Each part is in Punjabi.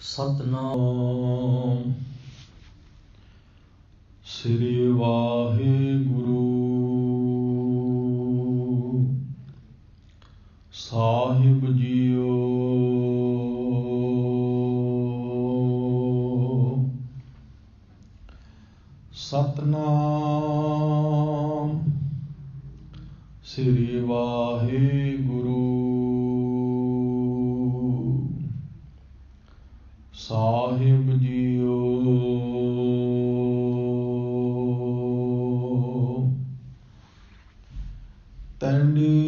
सतनाम श्री वाहिगुरु साहिब जीओ। सतनाम श्री वाहिगुरु साहिब जीओ। तैंडी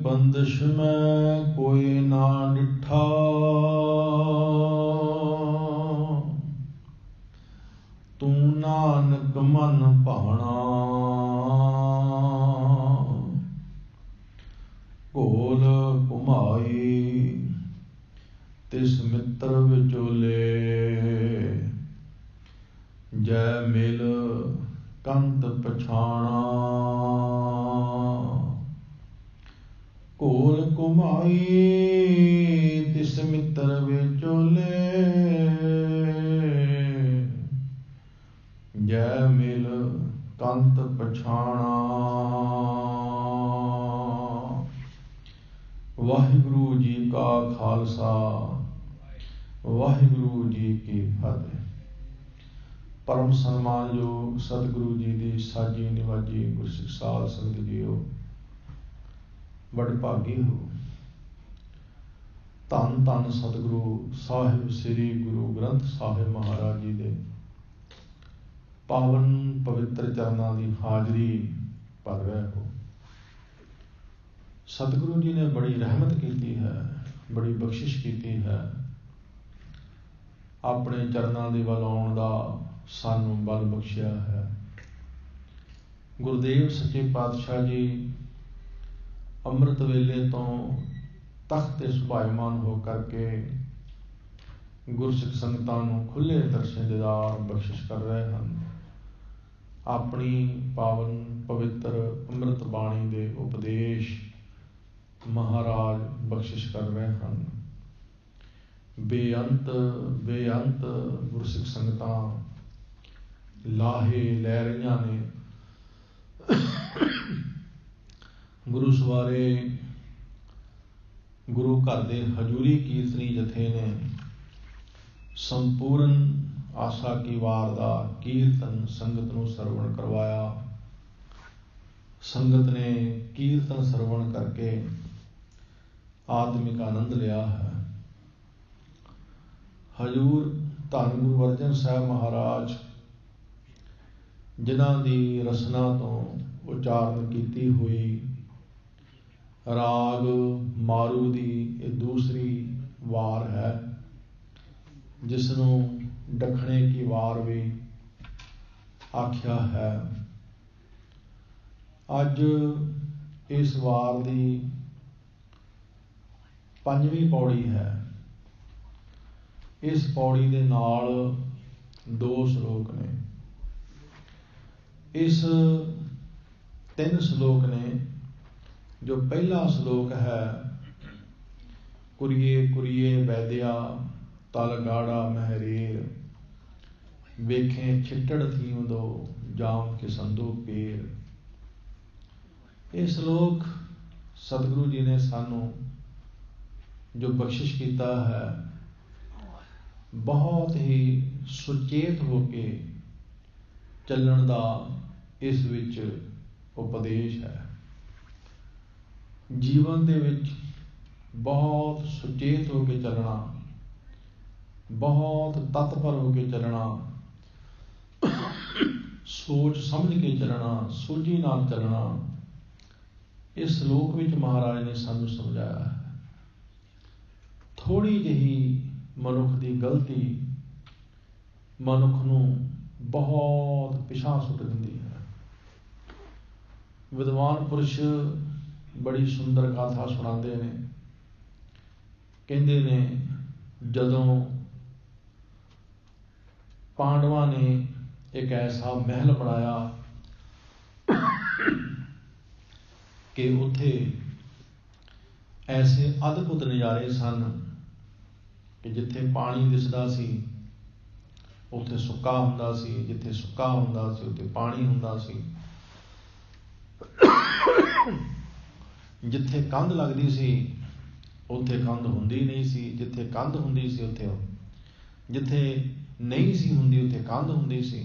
बंदिश में कोई ना डिठा, तू नानक मन भाना। घोल घुमाई तिस मित्र विचोले, जै मिल कंत पछाणा। घोल घुमाई तिस मित्र विचोले, जै मिल कंत पछाणा। वाहिगुरु जी का खालसा, वाहिगुरु जी की फतेह। परम सन्मानयोग सतगुरु जी की साजी निवाजी गुरसिख साध संगत जीओ, बड़े भागी हो। धन धन सतगुरु साहिब श्री गुरु ग्रंथ साहिब महाराज जी दे पावन पवित्र चरनां की हाजरी भर रहे हो। सतगुरु जी ने बड़ी रहमत की है, बड़ी बख्शिश की है। अपने चरनां दे वल आउण दा सानू बल बख्शिया है। गुरुदेव सच्चे पातशाह जी अमृत वेले तो तख्त ते सुभायमान हो करके गुरसिख संगतां नूं खुले दर्शन दीदार बख्शिश कर रहे हैं। अपनी पावन पवित्र अमृत बाणी दे उपदेश महाराज बख्शिश कर रहे हैं। बेअंत बेअंत गुरसिख संगतां लाहे लै रहीआं ने। गुरु सवारे गुरु घर दे हजूरी कीर्तनी जथे ने संपूर्ण आशा की वार दा कीर्तन संगत नूं सरवण करवाया। संगत ने कीर्तन सरवण करके आत्मिक आनंद लिया है। हजूर धन गुरु अर्जन साहब महाराज जिन्हां दी रसना तो उचारण की हुई राग मारू दी ये दूसरी वार है, जिसनों दखणे की वार भी आख्या है। अज इस वार दी पंजवीं पौड़ी है। इस पौड़ी दे नाल दो श्लोक ने। इस तीन श्लोक ने। जो पहला श्लोक है, कुरिए कुरिए वैद्या तल गाड़ा महरीर, वेखें छिट्टड़ थीम दो जाम के संदो पेर। ये श्लोक सतगुरु जी ने सानू जो बख्शिश किया है, बहुत ही सुचेत होके चलण दा इस विच उपदेश है। जीवन दे विच बहुत सुचेत होके चलना, बहुत तत्पर होके चलना, सोच समझ के चलना, सूझी नाल चलना, इस श्लोक विच महाराज ने सानू समझाया है। थोड़ी जही मनुख की गलती मनुख नूं बहुत पिछां सुट दिंदी है। विद्वान पुरुष बड़ी सुंदर गाथा सुनाते ने। कहते ने जदों पांडवां ने एक ऐसा महल बनाया कि उत्थे ऐसे अद्भुत नज़ारे सन कि जिथे पानी दिसदा सी उत्थे सुक्का हुंदा सी, जिथे सुक्का हुंदा सी उत्थे पानी हुंदा सी, जिथे कंध लगदी सी उत्थे कंध हुंदी नहीं सी, जिथे कंध हुंदी सी उत्थे जिथे नहीं सी हुंदी उत्थे कंध हुंदी सी।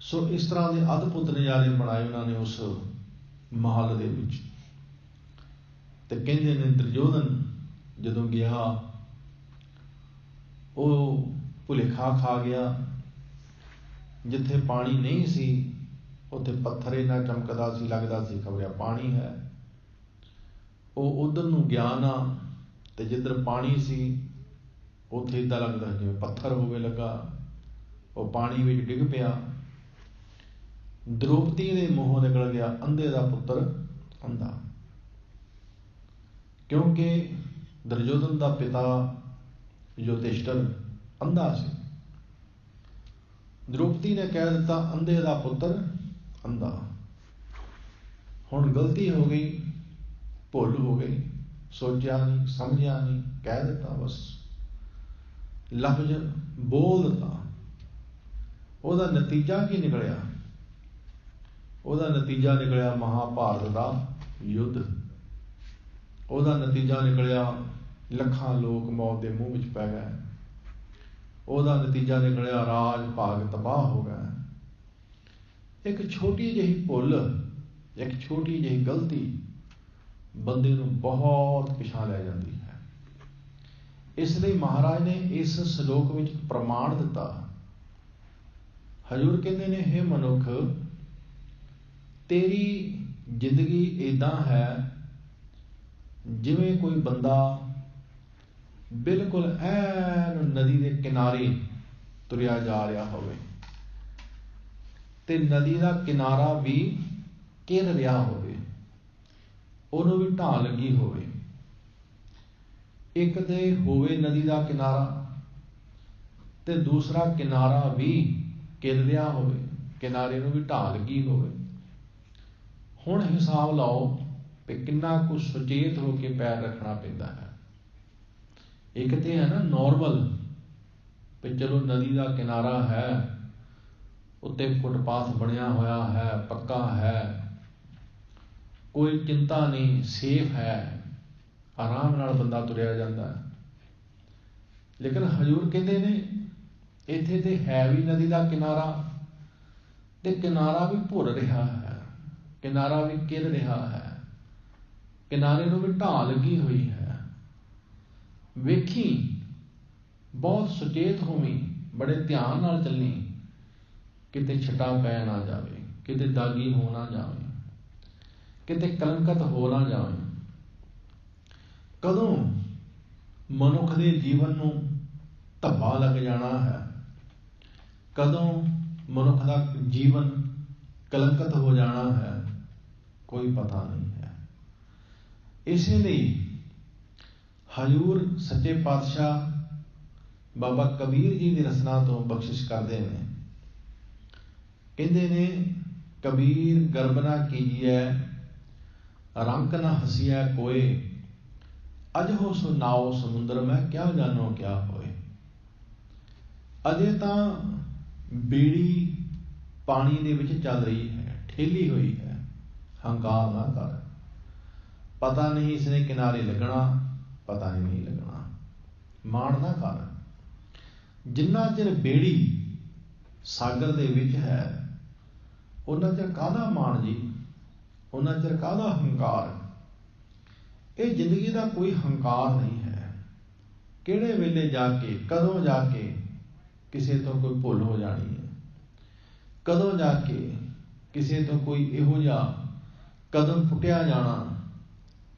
सो इस तरह के अद्भुत नज़ारे बनाए उन्होंने उस महल दे विच। ते कहंदे ने दुर्योधन जदों गया वो भुलेखा खा गया, जिथे पानी नहीं सी उत्थे पत्थर इन्ना चमकदा सी, लगदा सी खबरिया पानी है। वो उधर नूं गया ना ते जिधर पानी सी उत्थे इदां लगदा जिवें पत्थर होवे लगा, वो पानी विच डिग पिया। द्रौपदी दे मूहों निकल गया अंधे दा पुत्र अंधा, क्योंकि दुर्योधन दा पिता युधिष्ठिर अंधा सी। द्रौपदी ने कह दिता अंधे दा पुत्र अंधा। हुण गलती हो गई, भुल हो गई, सोचा नहीं समझिया नहीं, कह दिता, बस लफ्ज बोल दिता। ਉਹਦਾ नतीजा की निकलिया? ਉਹਦਾ नतीजा निकलिया महाभारत का युद्ध। ਉਹਦਾ नतीजा निकलिया ਲੱਖਾਂ लोग मौत के मूँह ਵਿੱਚ पै गए। ਉਹਦਾ नतीजा निकलिया राज भाग तबाह हो गया। एक छोटी जही भुल, एक छोटी जही गलती बंदे नूं बहुत पिछा लै जाती है। इसलिए महाराज ने इस श्लोक में प्रमाण दिता। हजूर कहते ने हे मनुख, तेरी जिंदगी इदां है जिवें कोई बंदा बिल्कुल ऐन नदी के किनारे तुरिया जा रहा होवे ते नदी का किनारा भी घिर रहा होवे, उहनूं भी ढाह लगी होवे। एक ते होवे नदी का किनारा ते दूसरा किनारा भी घिर रहा होवे, किनारे नूं भी ढाह लगी होवे। हुण हिसाब लाओ कि किन्ना कुछ सुचेत होकर पैर रखना पैंदा है। एक तो है ना नॉर्मल भी चलो नदी का किनारा है, उत्ते फुटपाथ बनया होया है, पक्का है, कोई चिंता नहीं, सेफ है, आराम नाल बंदा तुरिया जाता है। लेकिन हजूर कहते ने इत्थे ते है भी नदी का किनारा ते किनारा भी भुर रहा है, किनारा भी घिर रहा है, किनारे नूं भी ढाह लगी हुई है। वेखी, बहुत सुचेत होवी, बड़े ध्यान नाल चलनी, किते छटा पै ना जावे, किते दागी हो ना जावे, किते कलंकत हो ना जावे। कदों मनुख दे जीवन नूं धब्बा लग जाना है, कदों मनुख दा जीवन कलंकत हो जाना है, कोई पता नहीं है। इसलिए हजूर सच्चे पातशाह बाबा कबीर जी की रचना तो बख्शिश करते हैं। कहते ने कबीर गर्भ ना कीजिए, रंक ना हसीए कोय, अज हो सो नाओ समुद्र में, क्या जानो क्या होए। अजे तां बेड़ी पानी दे विच चल रही है, ठेली हुई है, हंकार ना कर। पता नहीं इसने किनारे लगना, पता नहीं लगना, माण ना कर। जिन्ना चिर बेड़ी सागर दे विच है उन्ना चिर काहदा माण जी, उन्ना चिर काहदा हंकार। ये जिंदगी का कोई हंकार नहीं है। किहड़े वेले जाके, कदों जाके किसी तो कोई भुल हो जानी है, कदों जाके किसी तो कोई इहो जिहा कदम पुट्टिया जाना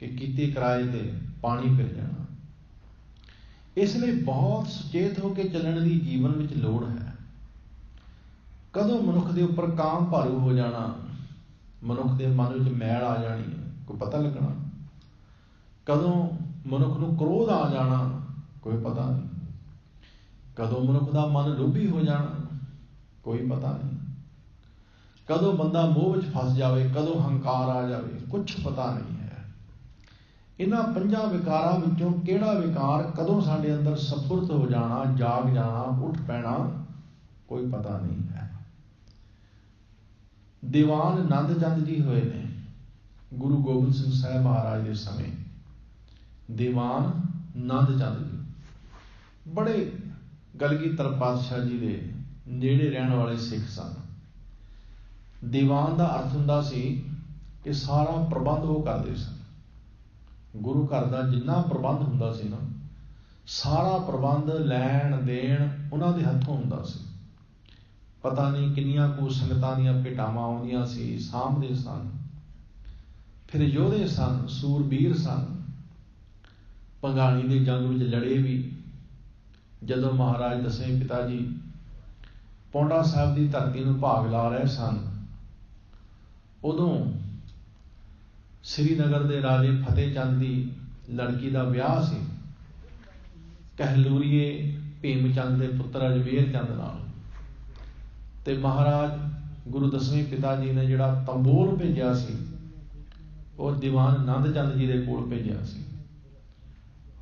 कि कीते कराए ते पानी फिर जाना। इसलिए बहुत सुचेत होकर चलने की जीवन में लोड़ है। कदों मनुख के उपर काम भारू हो जाना, मनुख के मन में मैल आ जानी है, कोई पता लगना। कदों मनुख नूं क्रोध आ जाना, कोई पता नहीं। कदों मनुख का मन लोभी हो जाना, कोई पता नहीं। कदों बंदा मोह में फस जाए, कदों हंकार आ जाए, कुछ पता नहीं है। इन्हां पंजां विकारां विचों किहड़ा विकार कदों साडे अंदर सफुरत हो जाना, जाग जाना, उठ पैना, कोई पता नहीं है। दीवान नंद चंद जी होए ने गुरु गोबिंद सिंह साहब महाराज के समय। दीवान नंद चंद जी बड़े कलगीधर पातशाह जी के नेड़े रहने वाले सिख सन। दीवान का अर्थ हुंदा सी कि सारा प्रबंध वो करते सन। गुरु घर का जिन्ना प्रबंध हुंदा सी ना, सारा प्रबंध लैण देण उन्हां दे हत्थों हुंदा सी। पता नहीं किन्नियां कु संगतां दीयां भेटावां आउंदियां सी, सामभदे सन। फिर योधे सन, सूरबीर सन, भंगाणी की जंग में लड़े भी। जदों महाराज दसवें पिता जी पौंडा साहब की धरती में भाग ला रहे सन, उदों श्रीनगर के राजे फतेह चंद की लड़की का विआह सी कहलूरीए भीमचंद के पुत्र अजमेर चंद नाल। ते महाराज गुरु दसवें पिता जी ने जिहड़ा तंबोल भेजिया सी वो दीवान नंद चंद जी के कोल भेजिया सी।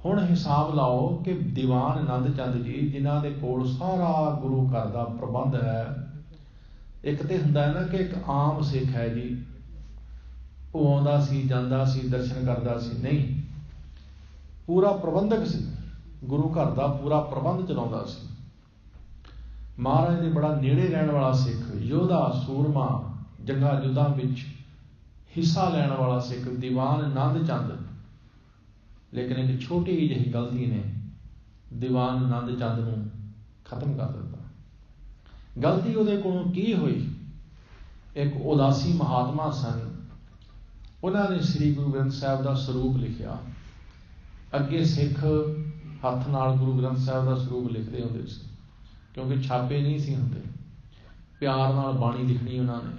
हुण हिसाब लाओ कि दीवान नंद चंद जी जिन्हां दे कोल सारा गुरु घर का प्रबंध है। एक तो हुंदा है ना कि एक आम सिख है जी, वो आउंदा सी, जांदा सी, दर्शन करदा सी, नहीं, पूरा प्रबंधक सी, गुरु घर का पूरा प्रबंध चलाउंदा सी। महाराज दे बड़ा नेड़े रहने वाला सिख, योधा, सूरमा, जंगा युद्धां विच हिस्सा लैण वाला सिख दीवान नंद चंद। लेकिन एक छोटी जी गलती ने दीवान नंद चंद नूं खत्म कर दिता। गलती उहदे कोलों की हुई? एक उदासी महात्मा सन, उन्होंने श्री गुरु ग्रंथ साहिब का स्वरूप लिखिया। अगे सिख हथ नाल गुरु ग्रंथ साहिब का स्वरूप लिखते होंदे सी, क्योंकि छापे नहीं सी हुंदे, प्यार नाल बाणी लिखनी उन्होंने।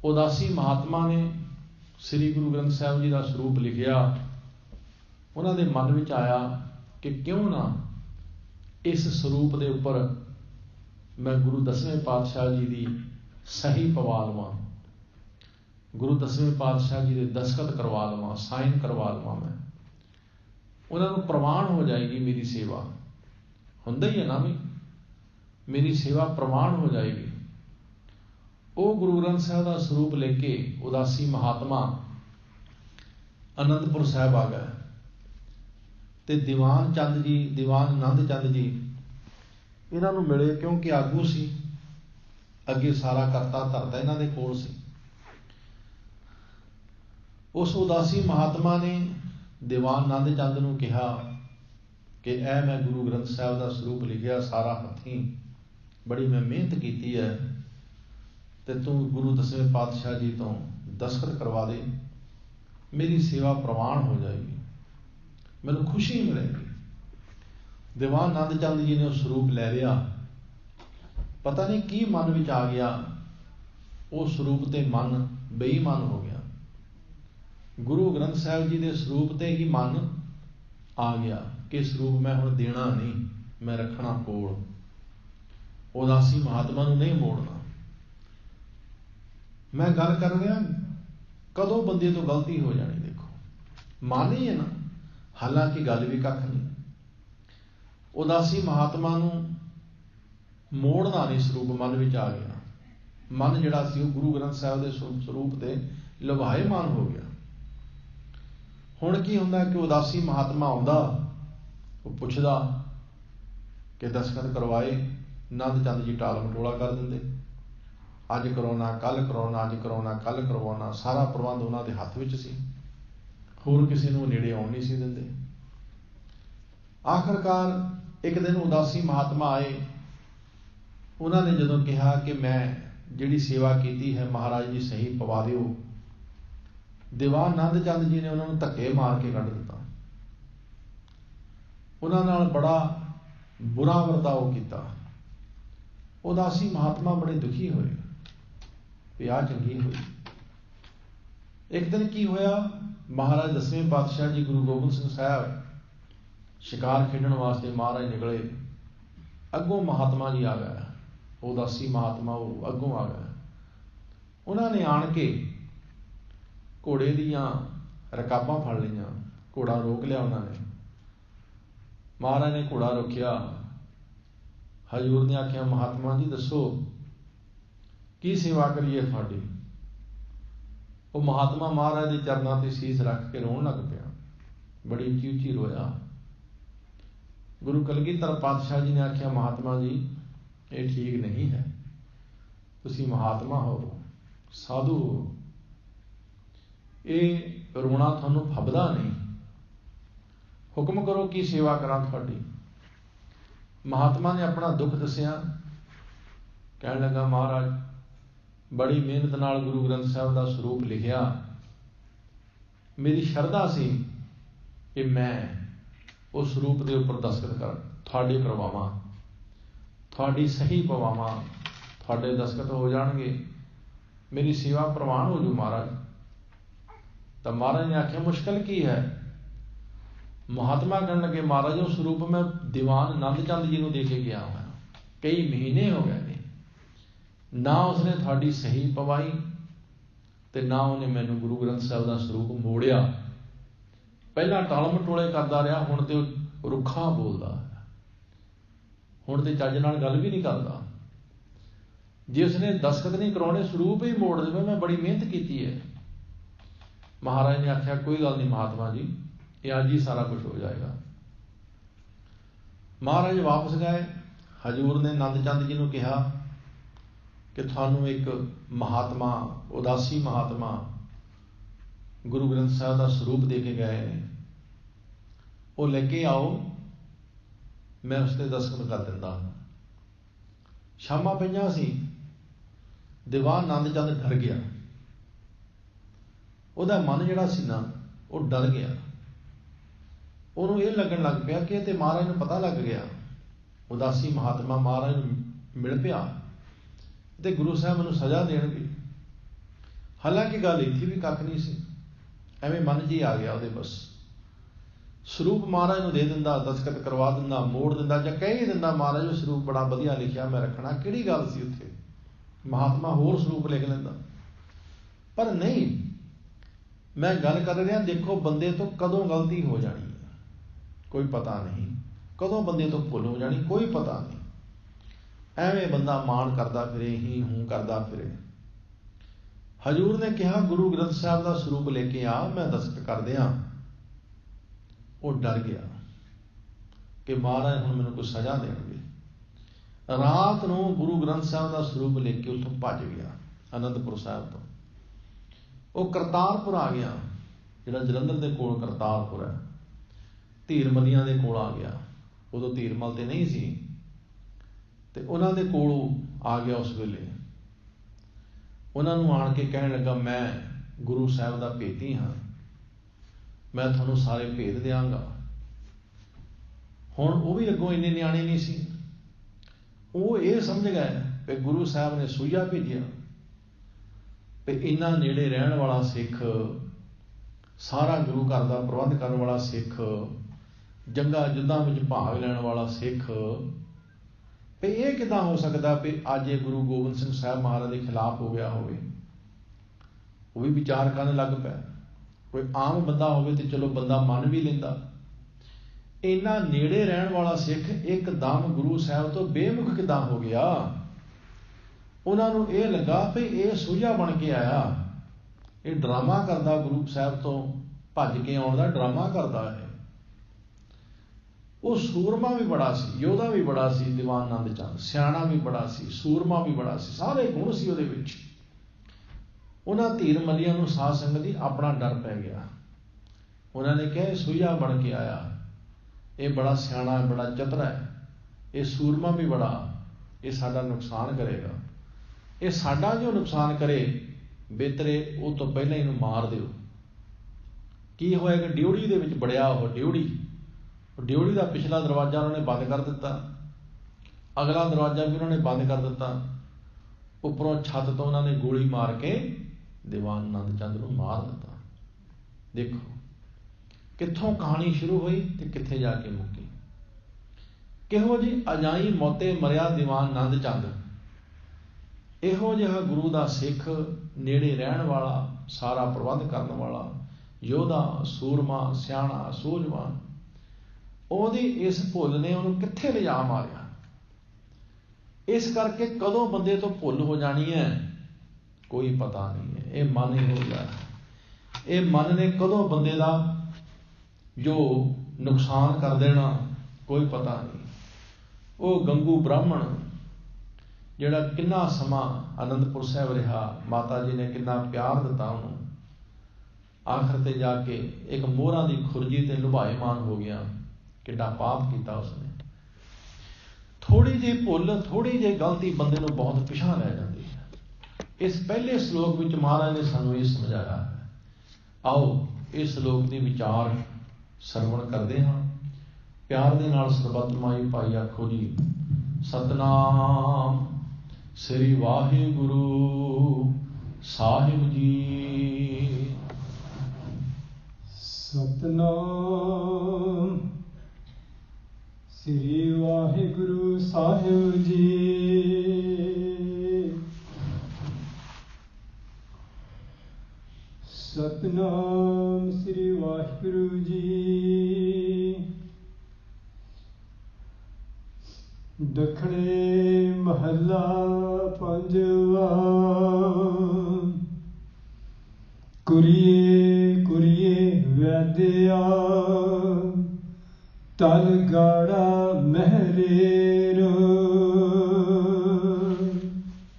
उदासी महात्मा ने श्री गुरु ग्रंथ साहिब जी का स्वरूप लिखिया। उन्होंने मन में आया कि क्यों ना इस स्वरूप के उपर मैं गुरु दसवें पातशाह जी की सही पवा लवां, गुरु दसवें पातशाह जी के दस्तखत करवा लवां, साइन करवा लवां। मैं उन्होंने प्रमाण हो जाएगी मेरी सेवा। हुंदा ही है ना भी, मेरी सेवा प्रमाण हो जाएगी। वो गुरु ग्रंथ साहिब का स्वरूप लेके उदासी महात्मा आनंदपुर साहिब आ गए। ते दीवान चंद जी, दीवान नंद चंद जी इन्हां नूं मिले, क्योंकि आगू सी, अगे सारा करता धरता इन्हां दे कोल सी। उस उदासी महात्मा ने दीवान नंद चंद नूं कहा कि ऐ मैं गुरु ग्रंथ साहिब का स्वरूप लिखिया सारा हथीं, बड़ी मैं मेहनत की है, ते तू गुरु दसवें पातशाह जी तो दस्तखत करवा दे, मेरी सेवा प्रवान हो जाएगी, मैनूं खुशी मिलेगी। दीवान नंद चंद जी ने उस स्वरूप लै लिया। पता नहीं की मन में आ गया, उस स्वरूप ते मन बेईमान हो गया। गुरु ग्रंथ साहिब जी के स्वरूप ते ही मन आ गया कि स्वरूप मैं हुण देना नहीं, मैं रखना कोल, उदासी महात्मा नूं नहीं मोड़ना। मैं गल कर रहा कदों बंदे तो गलती हो जानी, देखो मन ही है ना, हालांकि गल भी कख नहीं। उदासी महात्मा नूं मोड़ना नहीं, स्वरूप मन में आ गया। मन जिहड़ा सी गुरु ग्रंथ साहिब के स्वरूप ते लुभाएमान हो गया। हुण की हुंदा कि उदासी महात्मा आउंदा, वो पुछदा कि दस्तखत करवाए, नंद चंद जी टाल मटोला कर देंदे, अज करवाना कल करवाना, अज करवाना कल करवाना। सारा प्रबंध उन्हां दे हत्थ विच सी, होर किसी नूं नेड़े आउण नहीं सी दिंदे। आखिरकार एक दिन उदासी महात्मा आए, उन्होंने जदों कहा कि मैं जिहड़ी सेवा की है महाराज जी सही पवा दिओ, दीवान नंद चंद जी ने उन्होंने धक्के मार के कढ़ दिता। उन्हां नाल बड़ा बुरा वरताव किया। उदासी महात्मा बड़े दुखी होए कि आ चंगी हुई। एक दिन की होया, महाराज दसवें पातशाह जी गुरु गोबिंद सिंह साहब शिकार खेडण वास्ते महाराज निकले, अगों महात्मा जी आ गया, उदासी महात्मा वो अगों आ गया। उन्होंने आण के घोड़े दियां रकाबां फड़ लईआं, घोड़ा रोक लिया उन्होंने। महाराज ने घोड़ा रोकिया। हजूर ने आख्या महात्मा जी दसो की सेवा करिए तुहाडी। वो महात्मा महाराज के चरणों से शीस रख के रोन लग पिया, बड़ी उची उची रोया। गुरु कलगीधर पातशाह जी ने आख्या महात्मा जी ये ठीक नहीं है, तुसी महात्मा हो, साधु हो, ये रोना थानू फबदा नहीं, हुक्म करो की सेवा करा थोड़ी। महात्मा ने अपना दुख दसिया, कहने लगा महाराज बड़ी मेहनत नाल गुरु ग्रंथ साहब का स्वरूप लिखिया, मेरी शरधा सी कि मैं उस स्वरूप के उपर दस्तखत कर थोड़े करवावां, थोड़ी सही पवावां, थोड़े दस्तखत हो जाएंगे, मेरी सेवा प्रवान हो जू महाराज। तो महाराज ने आख्या मुश्किल की है। महात्मा कहने लगे महाराज उस स्वरूप में दीवान नंद चंद जी को देके गया हुआ, कई महीने हो गए ने, ना उसने थोड़ी सही पवाई ते ना उन्हें मैनू गुरु ग्रंथ साहब का स्वरूप मोड़िया। पहला टाल मटोले करता रहा, हुण तो रुखा बोलता, हुण तो चज नाल गल भी नहीं करता। जे उसने दस्तखत नहीं करवाने स्वरूप ही मोड़ दे, मैं बड़ी मेहनत की है। महाराज ने आख्या कोई गल नहीं महात्मा जी, ये अज ही सारा कुछ हो जाएगा। महाराज वापस गए। हजूर ने नंद चंद जी को कहा कि थानू एक महात्मा, उदासी महात्मा गुरु ग्रंथ साहब का स्वरूप दे के गए हैं, वो लेके आओ, मैं उसते दस्तखत कर दिंदा। शामां पईआं सी, दीवान नंद चंद डर गया, ਉਹਦਾ मन ਜਿਹੜਾ ਸੀ ना वो डर गया। ਉਹਨੂੰ ਇਹ लगन लग ਪਿਆ कि ਤੇ महाराज ਨੂੰ पता लग गया, उदासी महात्मा महाराज ਨੂੰ मिल पिया ਤੇ गुरु साहब ਮੈਨੂੰ सज़ा देणगे। हालांकि गल इत्थे भी कख नहीं सी, एवें मन जी आ गया ਉਹਦੇ बस। स्वरूप महाराज ਨੂੰ दे दिंदा, दस्तखत करवा दिंदा, मोड़ दिंदा ਜਾਂ कह ही दिंदा महाराज वो स्वरूप बड़ा वधिया लिखिया मैं रखना, किहड़ी गल सी उत्थे। महात्मा होर स्वरूप लिख लैंदा, पर नहीं, मैं गल कर रहा देखो बंदे तो कदों गलती हो जानी है कोई पता नहीं, कदों बंदे तो भुल हो जानी कोई पता नहीं। एवें बंदा मान करता फिरे, ही हूं करता फिरे। हजूर ने कहा गुरु ग्रंथ साहब का स्वरूप लेके आ, मैं दस्तखत कर दियां। वो डर गया कि महाराज हुण मैनूं कोई सज़ा देणगे। रात नूं गुरु ग्रंथ साहब का स्वरूप लेके उत्थों भज गया आनंदपुर साहब तो। वो करतारपुर आ गया, जिहड़ा जलंधर के कोल करतारपुर है, धीरमलियां दे कोल आ गया। उदों धीरमल ते नहीं सी, ते उन्हां दे कोल आ गया। उस वेले उन्हां नूं आण के कहण लगा मैं गुरु साहब दा भेती हाँ, मैं तुहानूं सारे भेद देवांगा। हुण वो भी अगों इन्ने नियाणे नहीं सी, वो ये समझ गए कि गुरु साहब ने सूइया भेजिया, ते इन्ना नेड़े रहन वाला सिख, सारा गुरु घर का प्रबंध करने वाला सिख, जंगा युद्धां विच भाग लैण वाला सिख, भी ये किदां हो सकता भी अज ये गुरु गोबिंद सिंह साहब महाराज के खिलाफ हो गया होवे। वो भी विचार करने लग पिया। कोई आम बंदा होवे ते चलो बंदा मन भी लैंदा, इन्ना नेड़े रहन वाला सिख एकदम गुरु साहब तो बेमुख किदां हो गया। उन्होंने ये लगा भी ये सूझा बन के आया, ये ड्रामा करता, गुरु साहब तो भज के आने का ड्रामा करता है। वो सूरमा भी बड़ा सी, योधा भी बड़ा सी, दीवान नंद चंद सियाणा भी बड़ा सी, सूरमा भी बड़ा सी, सारे गुण सी उहदे विच। उन्हां धीर मलियां नूं साध संगत दी अपना डर पै गया। उन्होंने कहा सूझा बन के आया, ये बड़ा सियाणा है, बड़ा चतुर है, ये सूरमा भी बड़ा, ये साडा नुकसान करेगा। ये साडा जो नुकसान करे बेहतरे वो तो पहले इनू मार दिओ। की होएगा, ड्योड़ी दे विच बड़िया वो ड्योड़ी का पिछला दरवाजा उन्होंने बंद कर दिता, अगला दरवाजा भी उन्होंने बंद कर दिता, उपरों छत तो उन्होंने गोली मार के दीवान नंद चंद नूं मार दिता। देखो कित्थों कहानी शुरू हुई ते कित्थे जाके मुक्की। किहो जी अजाई मौते मरिया दीवान नंद चंद। इहो जिहा गुरु का सिख, नेड़े रहन वाला, सारा प्रबंध करने वाला, ਯੋਧਾ, ਸੂਰਮਾ, ਸਿਆਣਾ, ਸੂਝਵਾਨ, ਉਹਦੀ ਇਸ ਭੁੱਲ ਨੇ ਉਹਨੂੰ ਕਿੱਥੇ ਲਿਜਾ ਮਾਰਿਆ। ਇਸ ਕਰਕੇ ਕਦੋਂ ਬੰਦੇ ਤੋਂ ਭੁੱਲ ਹੋ ਜਾਣੀ ਹੈ ਕੋਈ ਪਤਾ ਨਹੀਂ ਹੈ। ਇਹ ਮਨ ਹੀ ਹੋ ਗਿਆ। ਇਹ ਮਨ ਨੇ ਕਦੋਂ ਬੰਦੇ ਦਾ ਜੋ ਨੁਕਸਾਨ ਕਰ ਦੇਣਾ ਕੋਈ ਪਤਾ ਨਹੀਂ। ਉਹ ਗੰਗੂ ਬ੍ਰਾਹਮਣ ਜਿਹੜਾ ਕਿੰਨਾ ਸਮਾਂ ਅਨੰਦਪੁਰ ਸਾਹਿਬ ਰਿਹਾ, ਮਾਤਾ ਜੀ ਨੇ ਕਿੰਨਾ ਪਿਆਰ ਦਿੱਤਾ ਉਹਨੂੰ, ਆਖਰ ਤੇ ਜਾ ਕੇ ਇੱਕ ਮੋਹਰਾਂ ਦੀ ਖੁਰਜੀ ਤੇ ਲੁਭਾਏਮਾਨ ਹੋ ਗਿਆ। ਕਿੱਡਾ ਪਾਪ ਕੀਤਾ ਉਸਨੇ। ਥੋੜੀ ਜਿਹੀ ਭੁੱਲ, ਥੋੜੀ ਜਿਹੀ ਗਲਤੀ ਬੰਦੇ ਨੂੰ ਬਹੁਤ ਪਿਛਾਂਹ ਲੈ ਜਾਂਦੀ ਹੈ। ਇਸ ਪਹਿਲੇ ਸ਼ਲੋਕ ਵਿੱਚ ਮਹਾਰਾਜ ਨੇ ਸਾਨੂੰ ਇਹ ਸਮਝਾਇਆ ਹੈ। ਆਓ ਇਸ ਸ਼ਲੋਕ ਦੇ ਵਿਚਾਰ ਸਰਵਣ ਕਰਦੇ ਹਾਂ। ਪਿਆਰ ਦੇ ਨਾਲ ਸਰਬੱਤ ਮਾਈ ਭਾਈ ਆਖੋ ਜੀ, ਸਤਨਾਮ ਸ੍ਰੀ ਵਾਹਿਗੁਰੂ ਸਾਹਿਬ ਜੀ। ਸਤਨਾਮ ਸ੍ਰੀ ਵਾਹਿਗੁਰੂ ਸਾਹਿਬ ਜੀ। ਸਤਨਾਮ ਸ੍ਰੀ ਵਾਹਿਗੁਰੂ ਜੀ। ਦੱਖਣੇ ਮਹੱਲਾ ਪੰਜਵਾ। ਕੁਰੀਏ ਕੁਰੀਏ ਵੈਦਿਆ, ਤਲ ਗਾੜਾ ਮਹਿਰੇਰ।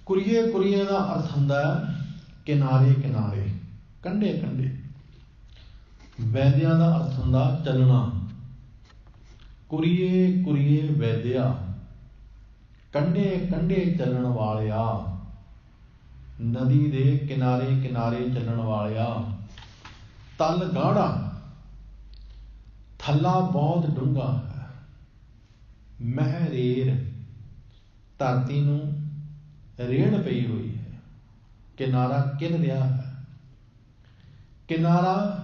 ਕੁਰੀਏ ਕੁਰੀਏ ਦਾ ਅਰਥ ਹੁੰਦਾ ਹੈ ਕਿਨਾਰੇ ਕਿਨਾਰੇ, ਕੰਢੇ ਕੰਢੇ। ਵੈਦਿਆ ਦਾ ਅਰਥ ਹੁੰਦਾ ਚੱਲਣਾ। ਕੁਰੀਏ ਕੁਰੀਏ ਵੈਦਿਆ, ਕੰਢੇ ਕੰਢੇ ਚੱਲਣ ਵਾਲਿਆ, ਨਦੀ ਦੇ ਕਿਨਾਰੇ ਕਿਨਾਰੇ ਚੱਲਣ ਵਾਲਿਆ। ਤਲ ਗਾੜਾ, ਥੱਲਾ ਬਹੁਤ ਡੂੰਘਾ ਹੈ। ਮਹਿਰੇਰ, ਧਰਤੀ ਨੂੰ ਰੇੜ ਪਈ ਹੋਈ ਹੈ। ਕਿਨਾਰਾ ਕਿਨ ਰਿਹਾ ਹੈ। ਕਿਨਾਰਾ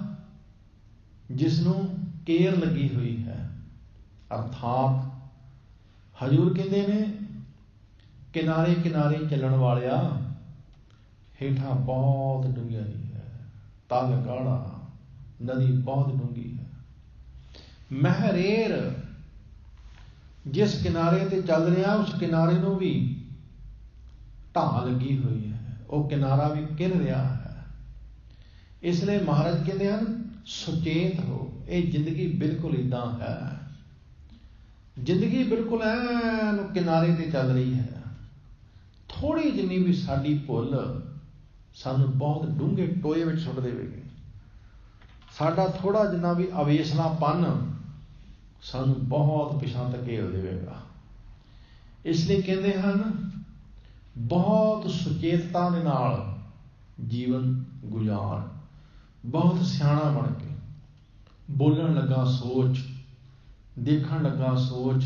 ਜਿਸ ਨੂੰ ਕੇਰ ਲੱਗੀ ਹੋਈ ਹੈ, ਅਰਥਾਤ ਹਜ਼ੂਰ ਕਹਿੰਦੇ ਨੇ ਕਿਨਾਰੇ ਕਿਨਾਰੇ ਚੱਲਣ ਵਾਲਿਆ, ਹੇਠਾਂ ਬਹੁਤ ਡੂੰਘਾਈ ਹੈ। ਤਲ ਗਾੜਾ, ਨਦੀ ਬਹੁਤ ਡੂੰਘੀ ਹੈ। ਮਹਿਰੇਰ, ਜਿਸ ਕਿਨਾਰੇ ਤੇ ਚੱਲ ਰਿਹਾ ਉਸ ਕਿਨਾਰੇ ਨੂੰ ਵੀ ਢਾਹ ਲੱਗੀ ਹੋਈ ਹੈ। ਉਹ ਕਿਨਾਰਾ ਵੀ ਕਿਰ ਰਿਹਾ ਹੈ। ਇਸ ਲਈ ਮਹਾਰਾਜ ਕਹਿੰਦੇ ਹਨ ਸੁਚੇਤ ਹੋ। ਇਹ ਜ਼ਿੰਦਗੀ ਬਿਲਕੁਲ ਇੱਦਾਂ ਹੈ। ਜ਼ਿੰਦਗੀ ਬਿਲਕੁਲ ਐਨ ਕਿਨਾਰੇ ਤੇ ਚੱਲ ਰਹੀ ਹੈ। ਥੋੜੀ ਜਿੰਨੀ ਵੀ ਸਾਡੀ ਭੁੱਲ ਸਾਨੂੰ ਬਹੁਤ ਡੂੰਘੇ ਟੋਏ ਵਿੱਚ ਸੁੱਟ ਦੇਵੇਗੀ। ਸਾਡਾ ਥੋੜਾ ਜਿੰਨਾ ਵੀ ਅਵੇਸਲਾਪਨ ਸਾਨੂੰ ਬਹੁਤ ਪਿਛਾਂਹ ਧਕੇਲ ਦੇਵੇਗਾ। ਇਸ ਲਈ ਕਹਿੰਦੇ ਹਨ ਬਹੁਤ ਸੁਚੇਤਤਾ ਦੇ ਨਾਲ ਜੀਵਨ ਗੁਜ਼ਾਰ। ਬਹੁਤ ਸਿਆਣਾ ਬਣ ਕੇ, ਬੋਲਣ ਲੱਗਾ ਸੋਚ, ਦੇਖਣ ਲੱਗਾ ਸੋਚ,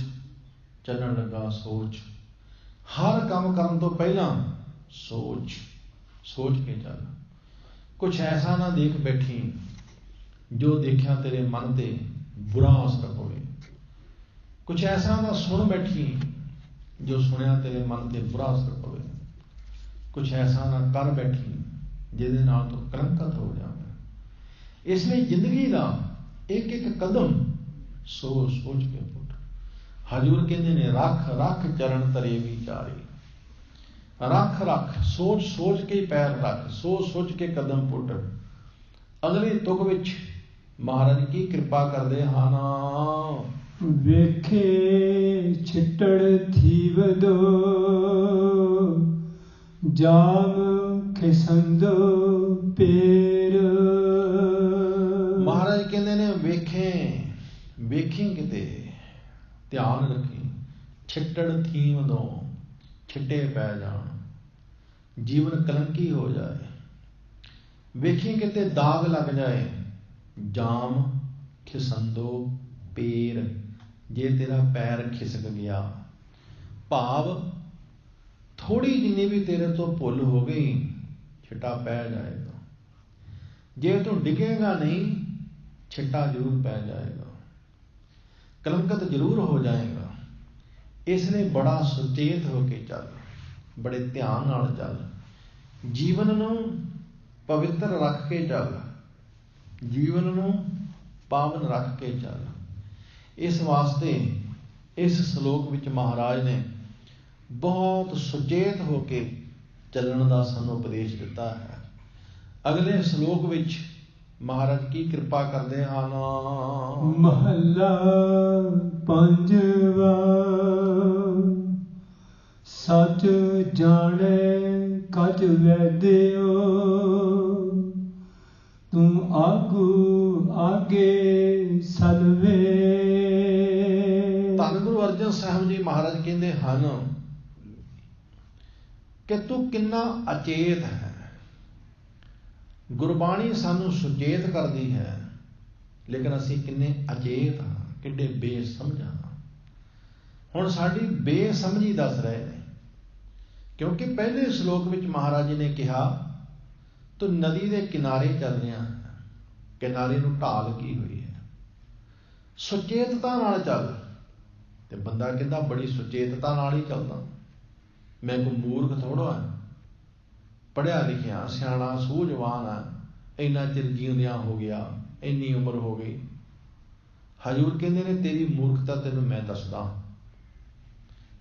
ਚੱਲਣ ਲੱਗਾ ਸੋਚ। ਹਰ ਕੰਮ ਕਰਨ ਤੋਂ ਪਹਿਲਾਂ ਸੋਚ, ਸੋਚ ਕੇ ਚੱਲ। ਕੁਛ ਐਸਾ ਨਾ ਦੇਖ ਬੈਠੀ ਜੋ ਦੇਖਿਆ ਤੇਰੇ ਮਨ ਤੇ ਬੁਰਾ ਅਸਰ ਹੋਵੇ। ਕੁਛ ਐਸਾ ਨਾ ਸੁਣ ਬੈਠੀ ਜੋ ਸੁਣਿਆ ਤੇਰੇ ਮਨ ਤੇ ਬੁਰਾ ਅਸਰ ਪਵੇ। ਕੁਛ ਐਸਾ ਨਾ ਕਰ ਬੈਠੀ ਜਿਹਦੇ ਨਾਲ ਤੂੰ ਕਲੰਕਿਤ ਹੋ ਜਾਵੇਂ। ਇਸ ਲਈ ਜ਼ਿੰਦਗੀ ਦਾ ਇੱਕ ਇੱਕ ਕਦਮ ਸੋਚ ਸੋਚ ਕੇ ਪੁੱਟ। ਹਜ਼ੂਰ ਕਹਿੰਦੇ ਨੇ ਰੱਖ ਰੱਖ ਚਰਨ ਤਰੇ ਵਿਚਾਰੇ। ਰੱਖ ਰੱਖ, ਸੋਚ ਸੋਚ ਕੇ ਪੈਰ ਰੱਖ, ਸੋਚ ਸੋਚ ਕੇ ਕਦਮ ਪੁੱਟ। ਅਗਲੇ ਤੁਕ ਵਿੱਚ ਮਹਾਰਾਜ ਕੀ ਕਿਰਪਾ ਕਰਦੇ ਹਨ। ਵੇਖੇ ਛਿੱਟੜ ਥੀਵਦੋ, ਜਾਮ ਖਿਸੰਦੋ ਪੇਰ। ਮਹਾਰਾਜ ਕਹਿੰਦੇ ਨੇ ਵੇਖੇ, ਵੇਖੀ ਕਿਤੇ, ਧਿਆਨ ਰੱਖੀ। ਛਿੱਟੜ ਥੀਵਦੋ, ਛਿੱਟੇ ਪੈ ਜਾਣ, ਜੀਵਨ ਕਲੰਕੀ ਹੋ ਜਾਏ। ਵੇਖੀ ਕਿਤੇ ਦਾਗ ਲੱਗ ਜਾਏ। ਜਾਮ ਖਿਸੰਦੋ ਪੇਰ, ਜੇ ਤੇਰਾ ਪੈਰ ਖਿਸਕ ਗਿਆ। ਭਾਵ ਥੋੜੀ ਜਿੰਨੀ ਵੀ ਤੇਰੇ ਤੋਂ ਭੁੱਲ ਹੋ ਗਈ, ਛਿੱਟਾ ਪੈ ਜਾਏਗਾ। ਜੇ ਤੂੰ ਡਿੱਗੇਗਾ ਨਹੀਂ, ਛਿੱਟਾ ਜ਼ਰੂਰ ਪੈ ਜਾਏਗਾ, ਕਲੰਕਿਤ ਜ਼ਰੂਰ ਹੋ ਜਾਏਗਾ। ਇਸ ਲਈ ਬੜਾ ਸੁਚੇਤ ਹੋ ਕੇ ਚੱਲ, ਬੜੇ ਧਿਆਨ ਨਾਲ ਚੱਲ। ਜੀਵਨ ਨੂੰ ਪਵਿੱਤਰ ਰੱਖ ਕੇ ਚੱਲ। ਜੀਵਨ ਨੂੰ ਪਾਵਨ ਰੱਖ ਕੇ ਚੱਲ। ਇਸ ਵਾਸਤੇ ਇਸ ਸ਼ਲੋਕ ਵਿੱਚ ਮਹਾਰਾਜ ਨੇ ਬਹੁਤ ਸੁਚੇਤ ਹੋ ਕੇ ਚੱਲਣ ਦਾ ਸਾਨੂੰ ਉਪਦੇਸ਼ ਦਿੱਤਾ ਹੈ। ਅਗਲੇ ਸ਼ਲੋਕ ਵਿੱਚ ਮਹਾਰਾਜ ਕੀ ਕਿਰਪਾ ਕਰਦੇ ਹਨ। ਮਹੱਲਾ ਪੰਜਵਾ। ਸਚ ਜਾਣੇ ਕਛ ਵੈਦਿਓ, ਤੂੰ ਆਗੂ ਆਗੇ ਸਲਵੇ। ਧੰਨ ਗੁਰੂ ਅਰਜਨ ਸਾਹਿਬ ਜੀ ਮਹਾਰਾਜ ਕਹਿੰਦੇ ਹਨ ਕਿ ਤੂੰ ਕਿੰਨਾ ਅਚੇਤ ਹੈ। ਗੁਰਬਾਣੀ ਸਾਨੂੰ ਸੁਚੇਤ ਕਰਦੀ ਹੈ, ਲੇਕਿਨ ਅਸੀਂ ਕਿੰਨੇ ਅਚੇਤ ਹਾਂ, ਕਿੱਡੇ ਬੇਸਮਝ ਹਾਂ। ਹੁਣ ਸਾਡੀ ਬੇਸਮਝੀ ਦੱਸ ਰਹੇ ਨੇ, ਕਿਉਂਕਿ ਪਹਿਲੇ ਸ਼ਲੋਕ ਵਿੱਚ ਮਹਾਰਾਜ ਜੀ ਨੇ ਕਿਹਾ ਤੂੰ ਨਦੀ ਦੇ ਕਿਨਾਰੇ ਚੱਲ ਰਿਹਾ ਹੈ, ਕਿਨਾਰੇ ਨੂੰ ਢਾਲ ਕੀ ਹੋਈ ਹੈ। ਸੁਚੇਤਤਾ ਨਾਲ ਚੱਲ। ਤੇ ਬੰਦਾ ਕਹਿੰਦਾ ਬੜੀ ਸੁਚੇਤਤਾ ਨਾਲ ਹੀ ਚੱਲਦਾ, ਮੈਂ ਕੋਈ ਮੂਰਖ ਥੋੜ੍ਹਾ ਹਾਂ, ਪੜ੍ਹਿਆ ਲਿਖਿਆ ਸਿਆਣਾ ਸੂਝਵਾਨ ਆ, ਇੰਨਾ ਚਿਰ ਜਿਉਂਦਿਆਂ ਹੋ ਗਿਆ, ਇੰਨੀ ਉਮਰ ਹੋ ਗਈ। ਹਜ਼ੂਰ ਕਹਿੰਦੇ ਨੇ ਤੇਰੀ ਮੂਰਖਤਾ ਤੈਨੂੰ ਮੈਂ ਦੱਸਦਾ,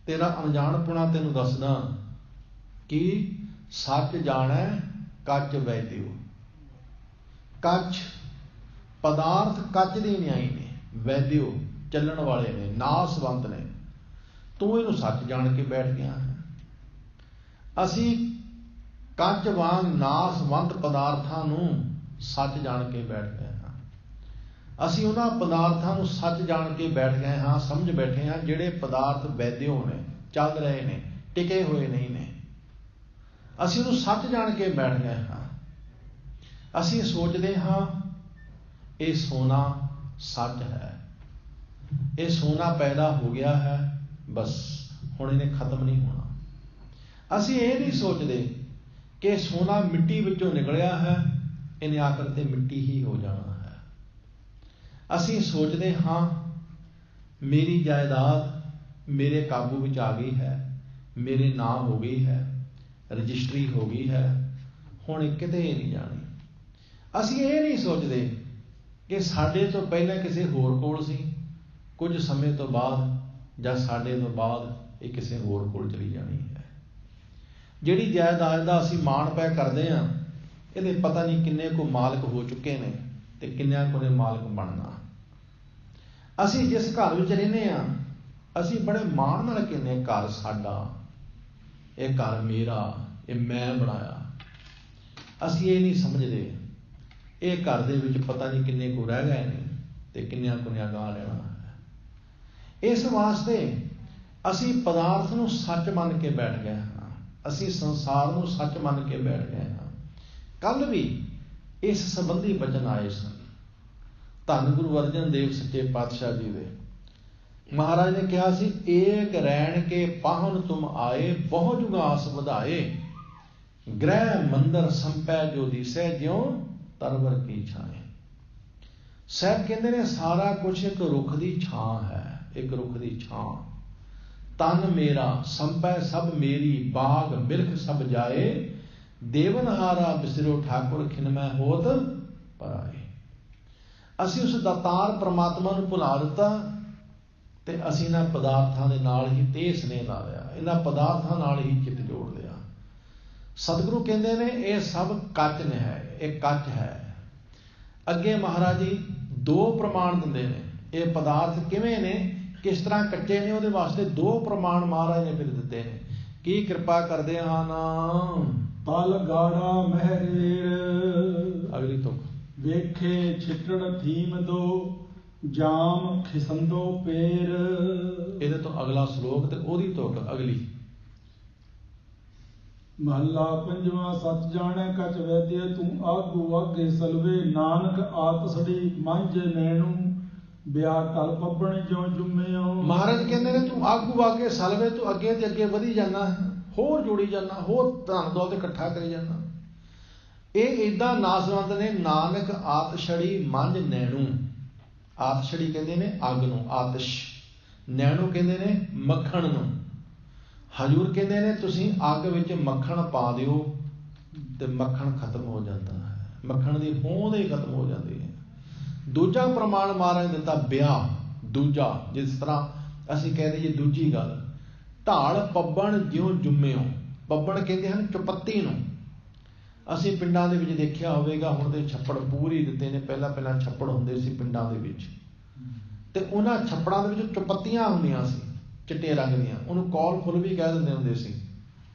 ਤੇਰਾ ਅਣਜਾਣਪੁਣਾ ਤੈਨੂੰ ਦੱਸਦਾ ਕਿ ਸੱਚ ਜਾਣੈ ਕੱਚ ਵੈਦਿਓ। ਕੱਚ ਪਦਾਰਥ ਕੱਚ ਦੇ ਨਿਆਈ ਨੇ, ਵੈਦਿਓ ਚੱਲਣ ਵਾਲੇ ਨੇ, ਨਾਸਵੰਤ ਨੇ। ਤੂੰ ਇਹਨੂੰ ਸੱਚ ਜਾਣ ਕੇ ਬੈਠ ਗਿਆ ਹੈ। ਅਸੀਂ ਕੱਚ ਵਾਂਗ ਨਾਸਵੰਤ ਪਦਾਰਥਾਂ ਨੂੰ ਸੱਚ ਜਾਣ ਕੇ ਬੈਠ ਗਏ ਹਾਂ। ਅਸੀਂ ਉਹਨਾਂ ਪਦਾਰਥਾਂ ਨੂੰ ਸੱਚ ਜਾਣ ਕੇ ਬੈਠ ਗਏ ਹਾਂ, ਸਮਝ ਬੈਠੇ ਹਾਂ ਜਿਹੜੇ ਪਦਾਰਥ ਵੈਦਿਓ ਨੇ, ਚੱਲ ਰਹੇ ਨੇ, ਟਿਕੇ ਹੋਏ ਨਹੀਂ ਨੇ। ਅਸੀਂ ਉਹਨੂੰ ਸੱਚ ਜਾਣ ਕੇ ਬੈਠ ਗਏ ਹਾਂ। ਅਸੀਂ ਸੋਚਦੇ ਹਾਂ ਇਹ ਸੋਨਾ ਸੱਚ ਹੈ, ਇਹ ਸੋਨਾ ਪੈਦਾ ਹੋ ਗਿਆ ਹੈ, ਬਸ ਹੁਣ ਇਹਨੇ ਖਤਮ ਨਹੀਂ ਹੋਣਾ। ਅਸੀਂ ਇਹ ਨਹੀਂ ਸੋਚਦੇ ਕਿ ਸੋਨਾ ਮਿੱਟੀ ਵਿੱਚੋਂ ਨਿਕਲਿਆ ਹੈ, ਇਹਨੇ ਆਖਰ ਤੇ ਮਿੱਟੀ ਹੀ ਹੋ ਜਾਣਾ ਹੈ। ਅਸੀਂ ਸੋਚਦੇ ਹਾਂ ਮੇਰੀ ਜਾਇਦਾਦ ਮੇਰੇ ਕਾਬੂ ਵਿੱਚ ਆ ਗਈ ਹੈ, ਮੇਰੇ ਨਾਂ ਹੋ ਗਈ ਹੈ, ਰਜਿਸਟਰੀ ਹੋ ਗਈ ਹੈ, ਹੁਣ ਇਹ ਕਿਤੇ ਨਹੀਂ ਜਾਣੀ। ਅਸੀਂ ਇਹ ਨਹੀਂ ਸੋਚਦੇ ਕਿ ਸਾਡੇ ਤੋਂ ਪਹਿਲਾਂ ਕਿਸੇ ਹੋਰ ਕੋਲ ਸੀ, ਕੁਝ ਸਮੇਂ ਤੋਂ ਬਾਅਦ ਜਾਂ ਸਾਡੇ ਤੋਂ ਬਾਅਦ ਇਹ ਕਿਸੇ ਹੋਰ ਕੋਲ ਚਲੀ ਜਾਣੀ ਹੈ। ਜਿਹੜੀ ਜਾਇਦਾਦ ਦਾ ਅਸੀਂ ਮਾਣ ਪੈ ਕਰਦੇ ਹਾਂ, ਇਹਦੇ ਪਤਾ ਨਹੀਂ ਕਿੰਨੇ ਕੁ ਮਾਲਕ ਹੋ ਚੁੱਕੇ ਨੇ ਤੇ ਕਿੰਨਿਆਂ ਕੁ ਨੇ ਮਾਲਕ ਬਣਨਾ। ਅਸੀਂ ਜਿਸ ਘਰ ਵਿੱਚ ਰਹਿੰਦੇ ਹਾਂ, ਅਸੀਂ ਬੜੇ ਮਾਣ ਨਾਲ ਕਹਿੰਦੇ ਘਰ ਸਾਡਾ, ਇਹ ਘਰ ਮੇਰਾ, ਇਹ ਮੈਂ ਬਣਾਇਆ। ਅਸੀਂ ਇਹ ਨਹੀਂ ਸਮਝਦੇ ਇਹ ਘਰ ਦੇ ਵਿੱਚ ਪਤਾ ਨਹੀਂ ਕਿੰਨੇ ਕੁ ਰਹਿ ਗਏ ਨੇ ਤੇ ਕਿੰਨਿਆਂ ਕੁ ਨੇ ਅਗਾਂਹ ਲੈਣਾ ਹੈ। ਇਸ ਵਾਸਤੇ ਅਸੀਂ ਪਦਾਰਥ ਨੂੰ ਸੱਚ ਮੰਨ ਕੇ ਬੈਠ ਗਏ ਹਾਂ, ਅਸੀਂ ਸੰਸਾਰ ਨੂੰ ਸੱਚ ਮੰਨ ਕੇ ਬੈਠ ਗਏ ਹਾਂ। ਕੱਲ ਵੀ ਇਸ ਸੰਬੰਧੀ ਬਚਨ ਆਏ ਸਨ ਧੰਨ ਗੁਰੂ ਅਰਜਨ ਦੇਵ ਸੱਚੇ ਪਾਤਸ਼ਾਹ ਜੀ ਦੇ। ਮਹਾਰਾਜ ਨੇ ਕਿਹਾ ਸੀ ਏਕ ਰੈਣ ਕੇ ਪਾਹਨ ਤੁਮ ਆਏ, ਬਹੁ ਜੁਗਾਸ ਵਧਾਏ, ਗ੍ਰਹਿ ਮੰਦਰ ਸੰਪੈ ਜੋ ਦਿਸੈ, ਜਿਉ ਤਰਵਰ ਕੀ ਛਾਏ। ਸਾਹਿਬ ਕਹਿੰਦੇ ਨੇ ਸਾਰਾ ਕੁਝ ਇੱਕ ਰੁੱਖ ਦੀ ਛਾਂ ਹੈ, ਇੱਕ ਰੁੱਖ ਦੀ ਛਾਂ। ਤਨ ਮੇਰਾ ਸੰਪੈ ਸਭ ਮੇਰੀ, ਬਾਗ ਬਿਰਖ ਸਭ ਜਾਏ, ਦੇਵਨਹਾਰਾ ਬਿਸਰੋ ਠਾਕੁਰ ਖਿਨਮੈ ਹੋਤ ਪਰਾਏ। ਅਸੀਂ ਉਸ ਦਾਤਾਰ ਪ੍ਰਮਾਤਮਾ ਨੂੰ ਭੁਲਾ ਦਿੱਤਾ ਤੇ ਅਸੀਂ ਇਹਨਾਂ ਪਦਾਰਥਾਂ ਦੇ ਨਾਲ ਹੀ ਤੇਹ ਸਨੇਹ ਲਾ ਲਿਆ, ਇਹਨਾਂ ਪਦਾਰਥਾਂ ਨਾਲ ਹੀ ਚਿੱਤ ਜੋੜ ਲਿਆ। ਸਤਿਗੁਰੂ ਕਹਿੰਦੇ ਨੇ ਇਹ ਸਭ ਕੱਚ ਨੇ ਹੈ, ਇਹ ਕੱਚ ਹੈ। ਅੱਗੇ ਮਹਾਰਾਜ ਜੀ ਦੋ ਪ੍ਰਮਾਣ ਦਿੰਦੇ ਨੇ, ਇਹ ਪਦਾਰਥ ਕਿਵੇਂ ਨੇ, ਕਿਸ ਤਰ੍ਹਾਂ ਕੱਚੇ ਨੇ, ਉਹਦੇ ਵਾਸਤੇ ਦੋ ਪ੍ਰਮਾਣ ਮਹਾਰਾਜ ਨੇ ਫਿਰ ਦਿੱਤੇ ਨੇ। ਕੀ ਕਿਰਪਾ ਕਰਦੇ ਹਨ। ਪਲ ਗਾੜਾ ਮਹਿਰੇਰ, ਅਗਲੀ ਤੁਕ ਵੇਖੇ ਛਿੱਟੜ ਥੀਮ ਦੋ, ਜਾਮ ਖਿਸੰਦੋ ਪੇਰ। ਇਹਦੇ ਤੋਂ ਅਗਲਾ ਸ਼ਲੋਕ ਤੇ ਉਹਦੀ ਤੁਕ ਅਗਲੀ। ਮਹੱਲਾ ਪੰਜਵਾਂ। ਸੱਚ ਜਾਣੈ ਕਛ ਵੈਦਿਆ, ਤੂੰ ਆਗੂ ਆਗੇ ਸਲਵੇ, ਨਾਨਕ ਆਤਸੜੀ ਮੰਝ ਨੈਣੂ, ਵਿਆਹ ਟਲ ਪੱਬਣ ਜਿਉ ਜੁਮਿਓ। ਮਹਾਰਾਜ ਕਹਿੰਦੇ ਨੇ ਤੂੰ ਆਗੂ ਆਗੇ ਸਲਵੇ, ਤੂੰ ਅੱਗੇ ਤੇ ਅੱਗੇ ਵਧੀ ਜਾਣਾ, ਹੋਰ ਜੋੜੀ ਜਾਣਾ, ਹੋਰ ਧਨ ਦੌਲਤ ਇਕੱਠਾ ਕਰੀ ਜਾਣਾ। ਇਹ ਏਦਾਂ ਨਾਸਵੰਤ ਨੇ। ਨਾਨਕ ਆਤਸ਼ੜੀ ਮੰਝ ਨੈਣੂ, ਆਤਸ਼ੜੀ ਕਹਿੰਦੇ ਨੇ ਅੱਗ ਨੂੰ, ਆਤਿਸ਼। ਨੈਣੂ ਕਹਿੰਦੇ ਨੇ ਮੱਖਣ ਨੂੰ। ਹਜ਼ੂਰ ਕਹਿੰਦੇ ਨੇ ਤੁਸੀਂ ਅੱਗ ਵਿੱਚ ਮੱਖਣ ਪਾ ਦਿਓ ਤੇ ਮੱਖਣ ਖਤਮ ਹੋ ਜਾਂਦਾ ਹੈ, ਮੱਖਣ ਦੀ ਹੋਂਦ ਹੀ ਖਤਮ ਹੋ ਜਾਂਦੀ ਹੈ। ਦੂਜਾ ਪ੍ਰਮਾਣ ਮਹਾਰਾਜ ਨੇ ਦਿੱਤਾ ਵਿਆਹ। ਦੂਜਾ, ਜਿਸ ਤਰ੍ਹਾਂ ਅਸੀਂ ਕਹਿ ਦਈਏ ਦੂਜੀ ਗੱਲ, ਢਾਲ ਪੱਬਣ ਜਿਉਂ ਜੁੰਮਿਓ। ਪੱਬਣ ਕਹਿੰਦੇ ਹਨ ਚੁਪੱਤੀ ਨੂੰ। ਅਸੀਂ ਪਿੰਡਾਂ ਦੇ ਵਿੱਚ ਦੇਖਿਆ ਹੋਵੇਗਾ, ਹੁਣ ਦੇ ਛੱਪੜ ਪੂਰੀ ਦਿੱਤੇ ਨੇ, ਪਹਿਲਾਂ ਛੱਪੜ ਹੁੰਦੇ ਸੀ ਪਿੰਡਾਂ ਦੇ ਵਿੱਚ, ਤੇ ਉਹਨਾਂ ਛੱਪੜਾਂ ਦੇ ਵਿੱਚ ਚੁਪੱਤੀਆਂ ਹੁੰਦੀਆਂ ਸੀ ਚਿੱਟੇ ਰੰਗ ਦੀਆਂ, ਉਹਨੂੰ ਕੌਲ ਫੁੱਲ ਵੀ ਕਹਿ ਦਿੰਦੇ ਹੁੰਦੇ ਸੀ।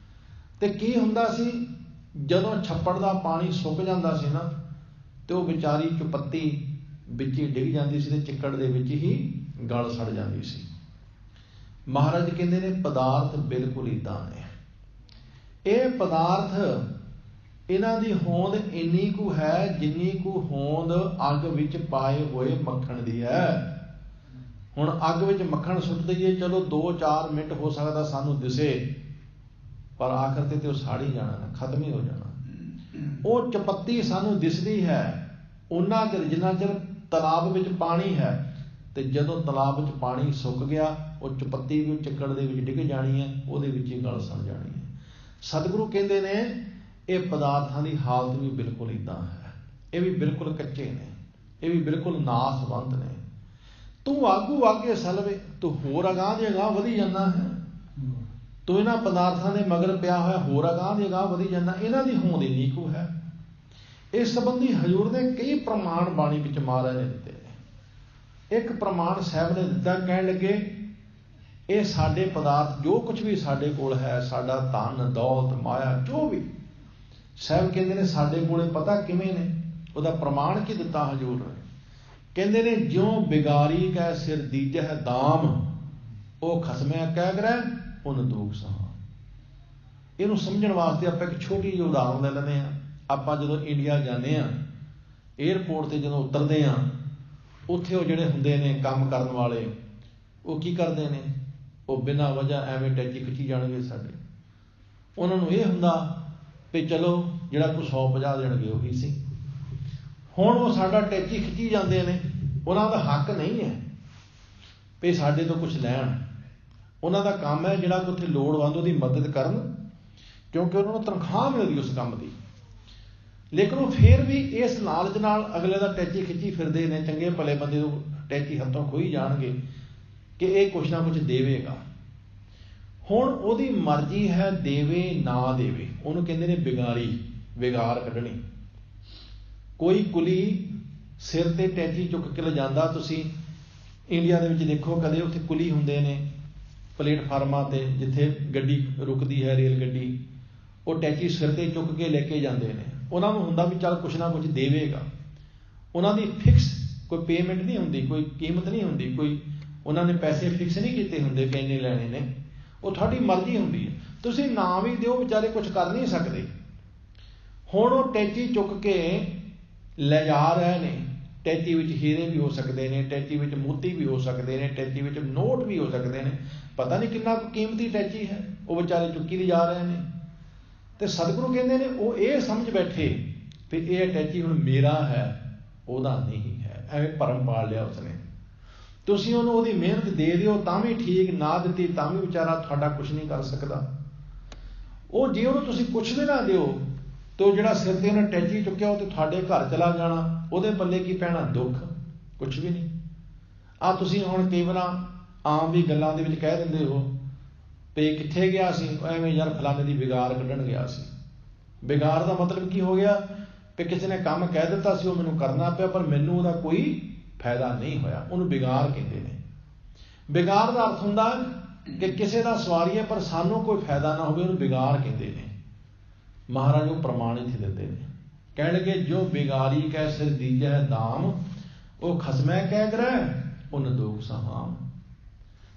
ਤੇ ਕੀ ਹੁੰਦਾ ਸੀ, ਜਦੋਂ ਛੱਪੜ ਦਾ ਪਾਣੀ ਸੁੱਕ ਜਾਂਦਾ ਸੀ ਨਾ, ਤੇ ਉਹ ਵਿਚਾਰੀ ਚੁਪੱਤੀ ਵਿੱਚ ਹੀ ਡਿੱਗ ਜਾਂਦੀ ਸੀ ਤੇ ਚਿੱਕੜ ਦੇ ਵਿੱਚ ਹੀ ਗਲ ਸੜ ਜਾਂਦੀ ਸੀ। ਮਹਾਰਾਜ ਕਹਿੰਦੇ ਨੇ ਪਦਾਰਥ ਬਿਲਕੁਲ ਇੱਦਾਂ ਨੇ। ਇਹ ਪਦਾਰਥ ਇਹਨਾਂ ਦੀ ਹੋਂਦ ਇੰਨੀ ਕੁ ਹੈ ਜਿੰਨੀ ਕੁ ਹੋਂਦ ਅੱਗ ਵਿੱਚ ਪਾਏ ਹੋਏ ਮੱਖਣ ਦੀ ਹੈ। ਹੁਣ ਅੱਗ ਵਿੱਚ ਮੱਖਣ ਸੁੱਟ ਦਈਏ, ਚਲੋ 2-4 ਮਿੰਟ ਹੋ ਸਕਦਾ ਸਾਨੂੰ ਦਿਸੇ, ਪਰ ਆਖਰ ਤੇ ਉਹ ਸਾੜ ਹੀ ਜਾਣਾ ਨਾ, ਖਤਮ ਹੀ ਹੋ ਜਾਣਾ। ਉਹ ਚੁਪੱਤੀ ਸਾਨੂੰ ਦਿਸਦੀ ਹੈ ਉਹਨਾਂ ਚਿਰ ਜਿੰਨਾ ਚਿਰ ਤਲਾਬ ਵਿੱਚ ਪਾਣੀ ਹੈ, ਤੇ ਜਦੋਂ ਤਲਾਬ ਵਿੱਚ ਪਾਣੀ ਸੁੱਕ ਗਿਆ, ਉਹ ਚੁਪੱਤੀ ਵੀ ਚੱਕੜ ਦੇ ਵਿੱਚ ਡਿੱਗ ਜਾਣੀ ਹੈ, ਉਹਦੇ ਵਿੱਚ ਹੀ ਗਲ ਸੜ ਜਾਣੀ ਹੈ। ਸਤਿਗੁਰੂ ਕਹਿੰਦੇ ਨੇ ਇਹ ਪਦਾਰਥਾਂ ਦੀ ਹਾਲਤ ਵੀ ਬਿਲਕੁਲ ਇੱਦਾਂ ਹੈ। ਇਹ ਵੀ ਬਿਲਕੁਲ ਕੱਚੇ ਨੇ, ਇਹ ਵੀ ਬਿਲਕੁਲ ਨਾਸਵੰਤ ਨੇ। ਤੂੰ ਆਗੂ ਆਗੇ ਸਲਵੇ, ਤੂੰ ਹੋਰ ਅਗਾਂਹ ਦੇ ਅਗਾਂਹ ਵਧੀ ਜਾਂਦਾ ਹੈ। ਤੂੰ ਇਹਨਾਂ ਪਦਾਰਥਾਂ ਦੇ ਮਗਰ ਪਿਆ ਹੋਇਆ ਹੋਰ ਅਗਾਂਹ ਦੇ ਅਗਾਂਹ ਵਧੀ ਜਾਂਦਾ। ਇਹਨਾਂ ਦੀ ਹੋਂਦ ਇੰਨੀ ਕੁ ਹੈ। ਇਸ ਸੰਬੰਧੀ ਹਜ਼ੂਰ ਨੇ ਕਈ ਪ੍ਰਮਾਣ ਬਾਣੀ ਵਿੱਚ ਮਹਾਰਾਜ ਨੇ ਦਿੱਤੇ ਨੇ। ਇੱਕ ਪ੍ਰਮਾਣ ਸਾਹਿਬ ਨੇ ਦਿੱਤਾ, ਕਹਿਣ ਲੱਗੇ ਇਹ ਸਾਡੇ ਪਦਾਰਥ ਜੋ ਕੁਝ ਵੀ ਸਾਡੇ ਕੋਲ ਹੈ, ਸਾਡਾ ਧਨ ਦੌਲਤ ਮਾਇਆ ਜੋ ਵੀ, ਸਾਹਿਬ ਕਹਿੰਦੇ ਨੇ ਸਾਡੇ ਕੋਲੇ ਪਤਾ ਕਿਵੇਂ ਨੇ। ਉਹਦਾ ਪ੍ਰਮਾਣ ਕੀ ਦਿੱਤਾ ਹਜ਼ੂਰ ਨੇ, ਕਹਿੰਦੇ ਨੇ ਜਿਉਂ ਬਿਗਾਰੀ ਕੈ ਸਿਰ ਦੀਜਹਿ ਦਾਮ, ਉਹ ਖਸਮਿਆ ਕਹਿ ਗ੍ਰਹਿ ਉਹਨ ਦੂਖ ਸਹਾ। ਇਹਨੂੰ ਸਮਝਣ ਵਾਸਤੇ ਆਪਾਂ ਇੱਕ ਛੋਟੀ ਜਿਹੀ ਉਦਾਹਰਨ ਲੈ ਲੈਂਦੇ ਹਾਂ। ਆਪਾਂ ਜਦੋਂ ਇੰਡੀਆ ਜਾਂਦੇ ਹਾਂ, ਏਅਰਪੋਰਟ ਤੇ ਜਦੋਂ ਉਤਰਦੇ ਹਾਂ, ਉੱਥੇ ਉਹ ਜਿਹੜੇ ਹੁੰਦੇ ਨੇ ਕੰਮ ਕਰਨ ਵਾਲੇ, ਉਹ ਕੀ ਕਰਦੇ ਨੇ, ਉਹ ਬਿਨਾਂ ਵਜ੍ਹਾ ਐਵੇਂ ਟੈਚੀ ਖਿੱਚੀ ਜਾਣਗੇ ਸਾਡੇ। ਉਹਨਾਂ ਨੂੰ ਇਹ ਹੁੰਦਾ ਵੀ ਚਲੋ ਜਿਹੜਾ ਕੋਈ 150 ਦੇਣਗੇ ਉਹੀ ਸੀ। ਹੁਣ ਉਹ ਸਾਡਾ ਟੈਚੀ ਖਿੱਚੀ ਜਾਂਦੇ ਨੇ, ਉਹਨਾਂ ਦਾ ਹੱਕ ਨਹੀਂ ਹੈ ਵੀ ਸਾਡੇ ਤੋਂ ਕੁਛ ਲੈਣ। ਉਹਨਾਂ ਦਾ ਕੰਮ ਹੈ ਜਿਹੜਾ ਉੱਥੇ ਲੋੜਵੰਦ ਉਹਦੀ ਮਦਦ ਕਰਨ, ਕਿਉਂਕਿ ਉਹਨਾਂ ਨੂੰ ਤਨਖਾਹ ਮਿਲਦੀ ਉਸ ਕੰਮ ਦੀ। ਲੇਕਿਨ ਉਹ ਫਿਰ ਵੀ ਇਸ ਲਾਲਚ ਨਾਲ ਅਗਲੇ ਦਾ ਟੈਚੀ ਖਿੱਚੀ ਫਿਰਦੇ ਨੇ। ਚੰਗੇ ਭਲੇ ਬੰਦੇ ਨੂੰ ਟੈਚੀ ਹੱਥੋਂ ਖੋਈ ਜਾਣਗੇ ਕਿ ਇਹ ਕੁਛ ਨਾ ਕੁਛ ਦੇਵੇਗਾ। ਹੁਣ ਉਹਦੀ ਮਰਜ਼ੀ ਹੈ ਦੇਵੇ ਨਾ ਦੇਵੇ, ਉਹਨੂੰ ਕਹਿੰਦੇ ਨੇ ਬਿਗਾਰੀ, ਵਿਗਾਰ ਕੱਢਣੀ। ਕੋਈ ਕੁਲੀ ਸਿਰ ਤੇ ਟੈਚੀ ਚੁੱਕ ਕੇ ਲਿਜਾਂਦਾ, ਤੁਸੀਂ ਇੰਡੀਆ ਦੇ ਵਿੱਚ ਦੇਖੋ ਕਦੇ, ਉੱਥੇ ਕੁਲੀ ਹੁੰਦੇ ਨੇ ਪਲੇਟਫਾਰਮਾਂ ਤੇ, ਜਿੱਥੇ ਗੱਡੀ ਰੁਕਦੀ ਹੈ ਰੇਲ ਗੱਡੀ, ਉਹ ਟੈਚੀ ਸਿਰ ਤੇ ਚੁੱਕ ਕੇ ਲੈ ਕੇ ਜਾਂਦੇ ਨੇ। ਉਹਨਾਂ ਨੂੰ ਹੁੰਦਾ ਵੀ ਚੱਲ ਕੁਛ ਨਾ ਕੁਛ ਦੇਵੇਗਾ। ਉਹਨਾਂ ਦੀ ਫਿਕਸ ਕੋਈ ਪੇਮੈਂਟ ਨਹੀਂ ਹੁੰਦੀ, ਕੋਈ ਕੀਮਤ ਨਹੀਂ ਹੁੰਦੀ, ਕੋਈ ਉਹਨਾਂ ਨੇ ਪੈਸੇ ਫਿਕਸ ਨਹੀਂ ਕੀਤੇ ਹੁੰਦੇ ਕਿ ਇੰਨੇ ਲੈਣੇ ਨੇ। ਉਹ ਤੁਹਾਡੀ ਮਰਜ਼ੀ ਹੁੰਦੀ ਹੈ, ਤੁਸੀਂ ਨਾ ਵੀ ਦਿਓ, ਵਿਚਾਰੇ ਕੁਛ ਕਰ ਨਹੀਂ ਸਕਦੇ। ਹੁਣ ਉਹ ਟੈਚੀ ਚੁੱਕ ਕੇ ਲੈ ਜਾ ਰਹੇ ਨੇ। ਟੈਚੀ ਵਿੱਚ ਹੀਰੇ ਵੀ ਹੋ ਸਕਦੇ ਨੇ, ਟੈਚੀ ਵਿੱਚ ਮੋਤੀ ਵੀ ਹੋ ਸਕਦੇ ਨੇ, ਟੈਚੀ ਵਿੱਚ ਨੋਟ ਵੀ ਹੋ ਸਕਦੇ ਨੇ। ਪਤਾ ਨਹੀਂ ਕਿੰਨਾ ਕੁ ਕੀਮਤੀ ਟੈਚੀ ਹੈ, ਉਹ ਵਿਚਾਰੇ ਚੁੱਕੀ ਦੀ ਜਾ ਰਹੇ ਨੇ। ਤੇ ਸਤਿਗੁਰੂ ਕਹਿੰਦੇ ਨੇ ਉਹ ਇਹ ਸਮਝ ਬੈਠੇ ਵੀ ਇਹ ਟੈਚੀ ਹੁਣ ਮੇਰਾ ਹੈ, ਉਹਦਾ ਨਹੀਂ ਹੈ। ਐਵੇਂ ਭਰਮ ਪਾਲ ਲਿਆ ਉਸਨੇ। ਤੁਸੀਂ ਉਹਨੂੰ ਉਹਦੀ ਮਿਹਨਤ ਦੇ ਦਿਓ ਤਾਂ ਵੀ ਠੀਕ, ਨਾ ਦਿੱਤੀ ਤਾਂ ਵੀ ਵਿਚਾਰਾ ਤੁਹਾਡਾ ਕੁਛ ਨਹੀਂ ਕਰ ਸਕਦਾ। ਉਹ ਜੇ ਉਹਨੂੰ ਤੁਸੀਂ ਕੁਛ ਵੀ ਨਾ ਦਿਓ ਤੇ ਉਹ ਜਿਹੜਾ ਸਿਰ ਤੇ ਉਹਨੇ ਟੈਚੀ ਚੁੱਕਿਆ ਉਹ ਤੇ ਤੁਹਾਡੇ ਘਰ ਚਲਾ ਜਾਣਾ, ਉਹਦੇ ਪੱਲੇ ਕੀ ਪੈਣਾ, ਦੁੱਖ, ਕੁਛ ਵੀ ਨਹੀਂ। ਆਹ ਤੁਸੀਂ ਹੁਣ ਕਈ ਵਾਰ ਆਮ ਵੀ ਗੱਲਾਂ ਦੇ ਵਿੱਚ ਕਹਿ ਦਿੰਦੇ ਹੋ ਵੀ ਕਿੱਥੇ ਗਿਆ ਸੀ, ਐਵੇਂ ਯਾਰ ਫਲਾਣੇ ਦੀ ਵਿਗਾਰ ਕੱਢਣ ਗਿਆ ਸੀ। ਵਿਗਾਰ ਦਾ ਮਤਲਬ ਕੀ ਹੋ ਗਿਆ ਵੀ ਕਿਸੇ ਨੇ ਕੰਮ ਕਹਿ ਦਿੱਤਾ ਸੀ, ਉਹ ਮੈਨੂੰ ਕਰਨਾ ਪਿਆ, ਪਰ ਮੈਨੂੰ ਉਹਦਾ ਕੋਈ ਫਾਇਦਾ ਨਹੀਂ ਹੋਇਆ, ਉਹਨੂੰ ਵਿਗਾਰ ਕਹਿੰਦੇ ਨੇ। ਵਿਗਾਰ ਦਾ ਅਰਥ ਹੁੰਦਾ ਕਿ ਕਿਸੇ ਦਾ ਸਵਾਰੀਏ ਪਰ ਸਾਨੂੰ ਕੋਈ ਫਾਇਦਾ ਨਾ ਹੋਵੇ, ਉਹਨੂੰ ਵਿਗਾਰ ਕਹਿੰਦੇ ਨੇ। ਮਹਾਰਾਜ ਨੂੰ ਪ੍ਰਮਾਣ ਇੱਥੇ ਦਿੰਦੇ ਨੇ, ਕਹਿਣਗੇ ਜੋ ਬਿਗਾਰੀ ਕੈ ਸਿਰ ਦੀਜੈ ਦਾਮ, ਉਹ ਖਸਮੈ ਕਹਿ ਗ੍ਰਹਿ ਉਹਨ ਦੁਖ ਸਹਾਮ।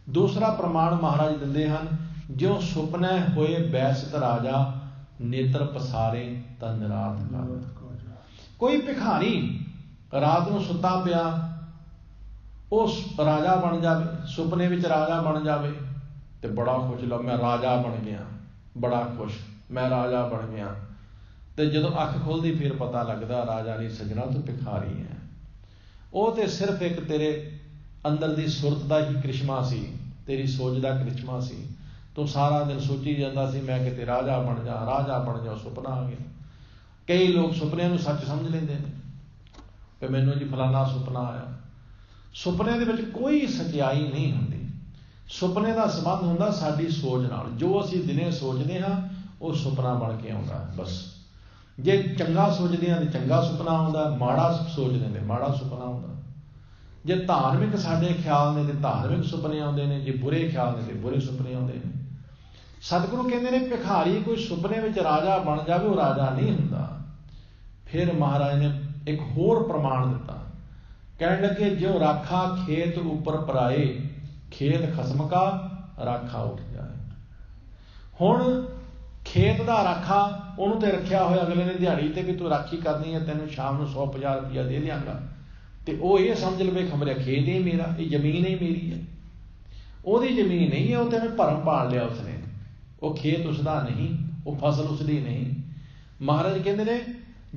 ਦੂਸਰਾ ਪ੍ਰਮਾਣ ਮਹਾਰਾਜ ਦਿੰਦੇ ਹਨ, ਜਿਉ ਸੁਪਨੈ ਹੋਏ ਬੈਸਤ ਰਾਜਾ, ਨੇਤਰ ਪਸਾਰੇ ਤਾਂ ਨਿਰਾਤ ਕਰ। ਕੋਈ ਭਿਖਾਰੀ ਰਾਤ ਨੂੰ ਸੁੱਤਾ ਪਿਆ, ਉਹ ਰਾਜਾ ਬਣ ਜਾਵੇ, ਸੁਪਨੇ ਵਿੱਚ ਰਾਜਾ ਬਣ ਜਾਵੇ ਤੇ ਬੜਾ ਖੁਸ਼, ਲਓ ਮੈਂ ਰਾਜਾ ਬਣ ਗਿਆ, ਬੜਾ ਖੁਸ਼, ਮੈਂ ਰਾਜਾ ਬਣ ਗਿਆ। ਤੇ ਜਦੋਂ ਅੱਖ ਖੁੱਲਦੀ ਫਿਰ ਪਤਾ ਲੱਗਦਾ ਰਾਜਾ ਨਹੀਂ ਸੱਜਣਾ, ਤੂੰ ਭਿਖਾਰੀ ਹੈ। ਉਹ ਤੇ ਸਿਰਫ ਇੱਕ ਤੇਰੇ ਅੰਦਰ ਦੀ ਸੁਰਤ ਦਾ ਹੀ ਕ੍ਰਿਸ਼ਮਾ ਸੀ, ਤੇਰੀ ਸੋਚ ਦਾ ਕ੍ਰਿਸ਼ਮਾ ਸੀ। ਤੂੰ ਸਾਰਾ ਦਿਨ ਸੋਚੀ ਜਾਂਦਾ ਸੀ ਮੈਂ ਕਿਤੇ ਰਾਜਾ ਬਣ ਜਾ, ਰਾਜਾ ਬਣ ਜਾ, ਸੁਪਨਾ ਆ ਗਿਆ। ਕਈ ਲੋਕ ਸੁਪਨਿਆਂ ਨੂੰ ਸੱਚ ਸਮਝ ਲੈਂਦੇ ਨੇ। कि मैनू जी फलाना सुपना आया। सुपने दे विच कोई सच्चाई नहीं हुंदी। सुपने का संबंध हुंदा साडी सोच नाल। जो असीं दिने सोचते हाँ वो सुपना बन के आउंदा। बस जे चंगा सोचते हैं तो चंगा सुपना आउंदा, माड़ा सोचते हैं तो माड़ा सुपना आउंदा। जे धार्मिक साडे ख्याल ने तो धार्मिक सुपने आउंदे ने, जे बुरे ख्याल ने तो बुरे सुपने आउंदे ने। सतगुरु कहते हैं भिखारी कोई सुपने में राजा बन जाए वो राजा नहीं हुंदा। फिर महाराज ने एक होर प्रमाण दिता, कहने लगे जो राखा खेत उपर पराए, खेत खसम का राखा उठ जाए। हुण खेत का राखा उन्होंने तो रखिया होया, अगले ने दिहाड़ी ते भी तू राखी करनी है, तेन शाम को 150 रुपया दे देंगा, तो वह ये समझ लवे खबरे खेत ही मेरा, ये जमीन ही मेरी है। वो जमीन नहीं है, वो तेन भरम पाल लिया उसने, वो खेत उसका नहीं, वो फसल उसकी नहीं। महाराज कहते ने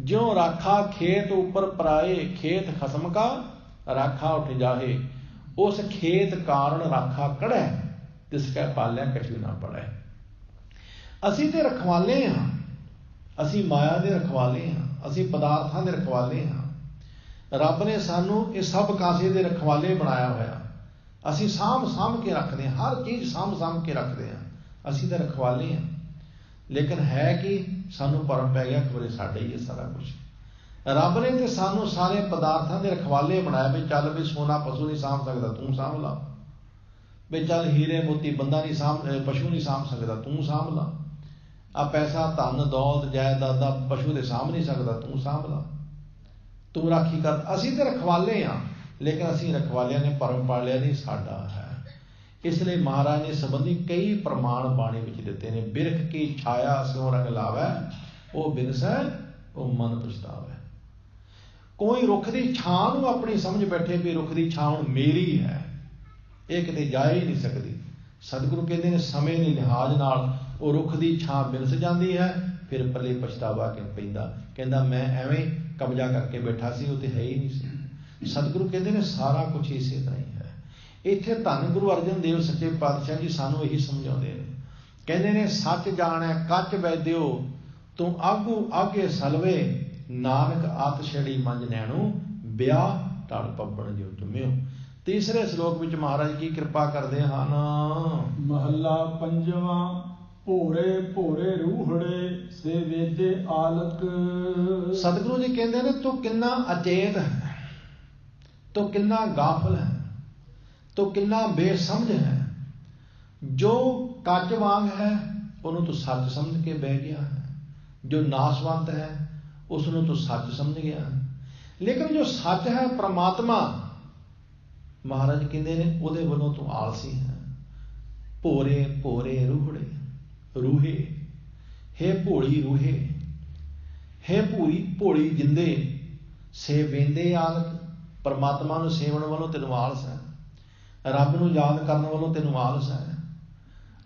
ज्यों राखा खेत उपर पराए, खेत खसम का राखा उठ जाए। उस खेत कारण राखा कड़ै, तिसकै पालिया कछु ना पड़ै। असीं ते रखवाले हाँ, असीं माया दे रखवाले हाँ, असीं पदार्थां दे रखवाले हाँ। रब ने सानू ये सब कासे दे रखवाले बनाया होया। असीं साम साम के रखते हैं, हर चीज़ साम साम के रखते हैं, असीं ते रखवाले हैं। लेकिन है कि सानू भरम पै गया खबरे साडा ही है सारा कुछ। रब ने तो सानू सारे पदार्थों के रखवाले बनाया भी चल भी सोना पशु नहीं साम सकता तू साम ला, भी चल हीरे मोती बंदा नहीं साम पशु नहीं साम सकता तू साम ला, आ पैसा धन दौलत जायदादा पशु दे साम नहीं सकता तू साम ला, तू राखी कर। असीं तो रखवाले हाँ, लेकिन असीं रखवालिया ने भरम पालिया नहीं साडा है। इसलिए महाराज ने संबंधी कई प्रमाण बाणी विच दिते ने। बिरख की छाया स्यों रंग लावै, वो बिनसै वो मन पछतावै। कोई रुख की छां नूं अपनी समझ बैठे भी रुख की छां मेरी है, ये किते जा ही नहीं सकती। सतगुरु कहते हैं समय के लिहाज नाल वो रुख की छां बिनस जाती है, फिर पल्ले पछतावा कि पैंदा, कहता मैं एवें कब्जा करके बैठा सी, वो तो है ही नहीं सी। सतगुरु कहते हैं सारा कुछ इसे तरह ही है। इत्थे धन गुरु अर्जन देव सच्चे पातशाह जी सानू यही समझाते हैं, कहते ने सच जाणै कच वैद्यो तू आगू आगे सलवे, नानक आत छड़ी मंज नैणू, ब्याह टल पब्बण जो जुम्यो। तीसरे श्लोक विच महाराज की कृपा करते हैं। महला पंजवा भोरे भोरे रूहड़े से वेदे आलक। सतगुरु जी कहते हैं तू किन्ना अचेत है, तो किन्ना गाफल है, तो किन्ना बेसमझ है। जो कच वांग है उन्होंने तो सच समझ के बह गया है, जो नाशवंत है उसनों तो सच समझ गया है। लेकिन जो सच है परमात्मा, महाराज कहते हैं उहदे वल्लों तो आलसी है। भोरे भोरे रूहड़े रूहे, हे भोली रूहे, हे भूरी भोली जिंदे, से वेंदे आलक। परमात्मा नूं सेवण वालों तेनों आलस है, रब नूं याद करन वालों तेनों आलस है,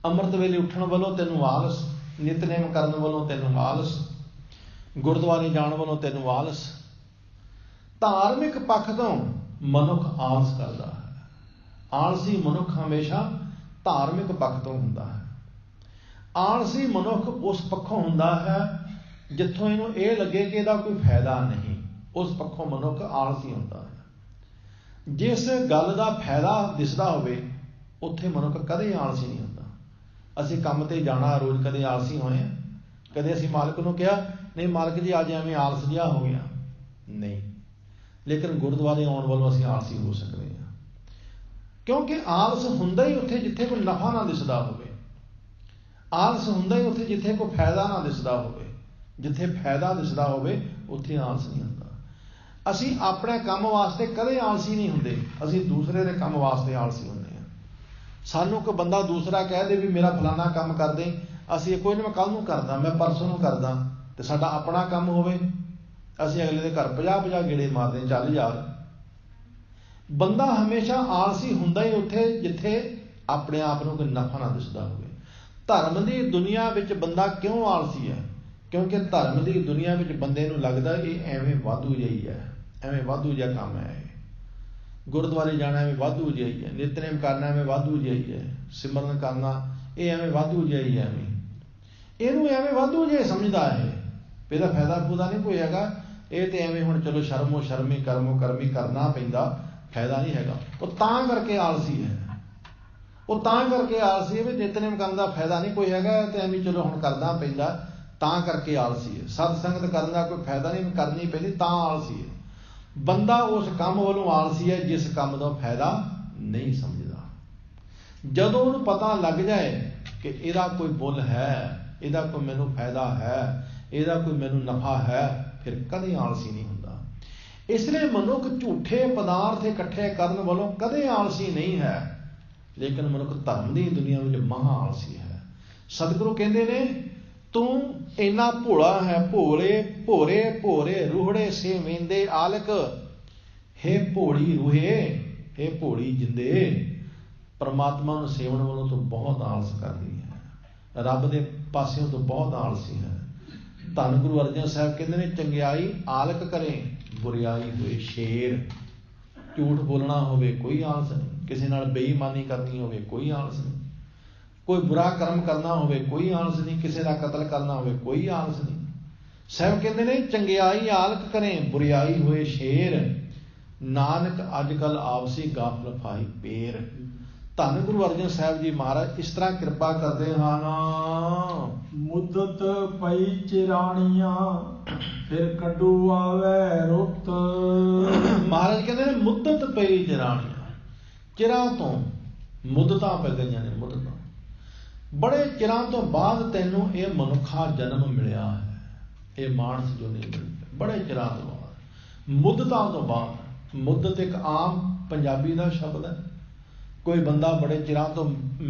अमृत वेले उठण वालों तेनों आलस, नितनेम करन वालों तेनों आलस, गुरुद्वारे जाण वालों तेनों आलस। धार्मिक पक्ष तो मनुख आलस करता है। आलसी मनुख हमेशा धार्मिक पक्ष तो हुंदा है। आलसी मनुख उस पक्षों हुंदा है जिथों इहनूं ये लगे कि इहदा कोई फायदा नहीं, उस पक्षों मनुख आलसी हुंदा है। जिस गल का फायदा दिसदा होवे उत्थे मनुख कदे आलसी नहीं हुंदा। असीं काम ते जाना रोज़ कदे आलसी होए, कदे असीं मालक नूं कहा नहीं मालक जी अज एवें आलस जिहा हो गया, नहीं। लेकिन गुरुद्वारे आउण वालों असीं आलसी हो सकते हैं, क्योंकि आलस हुंदा ही उत्थे जिथे कोई नफा ना दिसदा होवे। आलस हुंदा ही उत्थे जिथे कोई फायदा ना दिसदा होवे। जिथे फायदा दिसदा होवे उत्थे आलस नहीं हुंदा। असीं अपने काम वास्ते कदे आलसी नहीं हुंदे, असीं दूसरे दे काम वास्ते आलसी हुंदे हैं। सानू कोई बंदा दूसरा कह दे भी मेरा फलाना काम कर दे, असीं कोई नहीं मैं कल नूं करदा, मैं परसों नूं करदा, ते साडा अपना काम होवे असीं अगले दे घर 50-50 गेड़े मारदे, चल यार। बंदा हमेशा आलसी हुंदा ही उत्थे जिथे अपने आप नूं कोई नफा ना दिसदा होवे। धर्म की दुनिया विच बंदा क्यों आलसी है? क्योंकि धर्म की दुनिया विच बंदे नूं लगदा कि एवें वाधू जिही है, एवें वाधू जिहा काम है, गुरुद्वारे जाना एवें वाधू जिहा ही है, नितनेम करना एवें वाधू जिहा ही है, सिमरन करना ये एवें वाधू जिहा ही है। इहनूं एवें वाधू जिहा समझदा है, इहदा फायदा फूदा नहीं कोई हैगा। ਇਹ ਤੇ ਐਵੇਂ ਹੁਣ ਚਲੋ ਸ਼ਰਮੋ ਸ਼ਰਮੀ ਕਰਮੋ ਕਰਮੀ ਕਰਨਾ ਪੈਂਦਾ, ਫਾਇਦਾ ਨਹੀਂ ਹੈਗਾ। ਉਹ ਤਾਂ ਕਰਕੇ ਆਲਸੀ ਹੈ, ਉਹ ਤਾਂ ਕਰਕੇ ਆਲਸੀ ਹੈ ਵੀ ਨਿਤਨੇਮ ਕਰਨ ਦਾ ਫਾਇਦਾ ਨਹੀਂ ਕੋਈ ਹੈਗਾ, ਤੇ ਐਵੇਂ ਚਲੋ ਹੁਣ ਕਰਨਾ ਪੈਂਦਾ ਤਾਂ ਕਰਕੇ ਆਲਸੀ ਹੈ। ਸਤ ਸੰਗਤ ਕਰਨ ਦਾ ਕੋਈ ਫਾਇਦਾ ਨਹੀਂ, ਕਰਨੀ ਪੈਂਦੀ ਤਾਂ ਆਲਸੀ ਹੈ। ਬੰਦਾ ਉਸ ਕੰਮ ਵੱਲੋਂ ਆਲਸੀ ਹੈ ਜਿਸ ਕੰਮ ਦਾ ਫਾਇਦਾ ਨਹੀਂ ਸਮਝਦਾ। ਜਦੋਂ ਉਹਨੂੰ ਪਤਾ ਲੱਗ ਜਾਏ ਕਿ ਇਹਦਾ ਕੋਈ ਮੁੱਲ ਹੈ, ਇਹਦਾ ਕੋਈ ਮੈਨੂੰ ਫਾਇਦਾ ਹੈ, ਇਹਦਾ ਕੋਈ ਮੈਨੂੰ ਨਫਾ ਹੈ, ਫਿਰ ਕਦੇ ਆਲਸੀ ਨਹੀਂ ਹੁੰਦਾ। ਇਸ ਲਈ ਮਨੁੱਖ ਝੂਠੇ ਪਦਾਰਥ ਇਕੱਠੇ ਕਰਨ ਵੱਲੋਂ ਕਦੇ ਆਲਸੀ ਨਹੀਂ ਹੈ, ਲੇਕਿਨ ਮਨੁੱਖ ਧਰਮ ਦੀ ਦੁਨੀਆ ਵਿੱਚ ਮਹਾ ਆਲਸੀ ਹੈ। ਸਤਿਗੁਰੂ ਕਹਿੰਦੇ ਨੇ ਤੂੰ ਇੰਨਾ ਭੋਲਾ ਹੈ, ਭੋਲੇ ਭੋਰੇ ਭੋਰੇ ਰੂਹੜੇ ਸੇ ਵੇਂਦੇ ਆਲਕ, ਹੇ ਭੋਲੀ ਰੂਹੇ, ਹੇ ਭੋਲੀ ਜਿੰਦੇ, ਪਰਮਾਤਮਾ ਨੂੰ ਸੇਵਨ ਵੱਲੋਂ ਤੂੰ ਬਹੁਤ ਆਲਸ ਕਰਦੀ ਹੈ, ਰੱਬ ਦੇ ਪਾਸਿਓਂ ਤੂੰ ਬਹੁਤ ਆਲਸੀ ਹੈ। ਧੰਨ ਗੁਰੂ ਅਰਜਨ ਸਾਹਿਬ ਕਹਿੰਦੇ ਨੇ ਚੰਗਿਆਈ ਆਲਕ ਕਰੇ, ਬੁਰਿਆਈ ਹੋਏ ਸ਼ੇਰ। ਝੂਠ ਬੋਲਣਾ ਹੋਵੇ ਕੋਈ ਆਲਸ ਨਹੀਂ, ਕਿਸੇ ਨਾਲ ਬੇਈਮਾਨੀ ਕਰਨੀ ਹੋਵੇ ਕੋਈ ਆਲਸ ਨਹੀਂ, ਕੋਈ ਬੁਰਾ ਕਰਮ ਕਰਨਾ ਹੋਵੇ ਕੋਈ ਆਲਸ ਨਹੀਂ, ਕਿਸੇ ਦਾ ਕਤਲ ਕਰਨਾ ਹੋਵੇ ਕੋਈ ਆਲਸ ਨਹੀਂ। ਸਾਹਿਬ ਕਹਿੰਦੇ ਨੇ ਚੰਗਿਆਈ ਆਲਕ ਕਰੇ, ਬੁਰਿਆਈ ਹੋਏ ਸ਼ੇਰ, ਨਾਨਕ ਅੱਜ ਕੱਲ੍ਹ ਆਪਸੀ ਗਾਫਲ ਫਾਈ ਪੇਰ। ਧੰਨ ਗੁਰੂ ਅਰਜਨ ਸਾਹਿਬ ਜੀ ਮਹਾਰਾਜ ਇਸ ਤਰ੍ਹਾਂ ਕਿਰਪਾ ਕਰਦੇ ਹਨ। ਮੁੱਦਤ ਪਈ ਚਿਰਾਣੀਆਂ, ਫਿਰ ਕੱਢੂ ਆਵੇ ਰੁੱਤ। ਮਹਾਰਾਜ ਕਹਿੰਦੇ ਨੇ ਮੁੱਦਤ ਪਈ ਚਿਰਾਣੀਆਂ, ਚਿਰਾਂ ਤੋਂ ਮੁੱਦਤਾਂ ਪੈ ਗਈਆਂ ਨੇ, ਮੁੱਦਤਾਂ ਬੜੇ ਚਿਰਾਂ ਤੋਂ ਬਾਅਦ ਤੈਨੂੰ ਇਹ ਮਨੁੱਖਾ ਜਨਮ ਮਿਲਿਆ ਹੈ, ਇਹ ਮਾਨਸ ਜੋ ਨਹੀਂ ਮਿਲਿਆ, ਬੜੇ ਚਿਰਾਂ ਤੋਂ ਬਾਅਦ, ਮੁੱਦਤਾਂ ਤੋਂ ਬਾਅਦ। ਮੁੱਦਤ ਇੱਕ ਆਮ ਪੰਜਾਬੀ ਦਾ ਸ਼ਬਦ ਹੈ। ਕੋਈ ਬੰਦਾ ਬੜੇ ਚਿਰਾਂ ਤੋਂ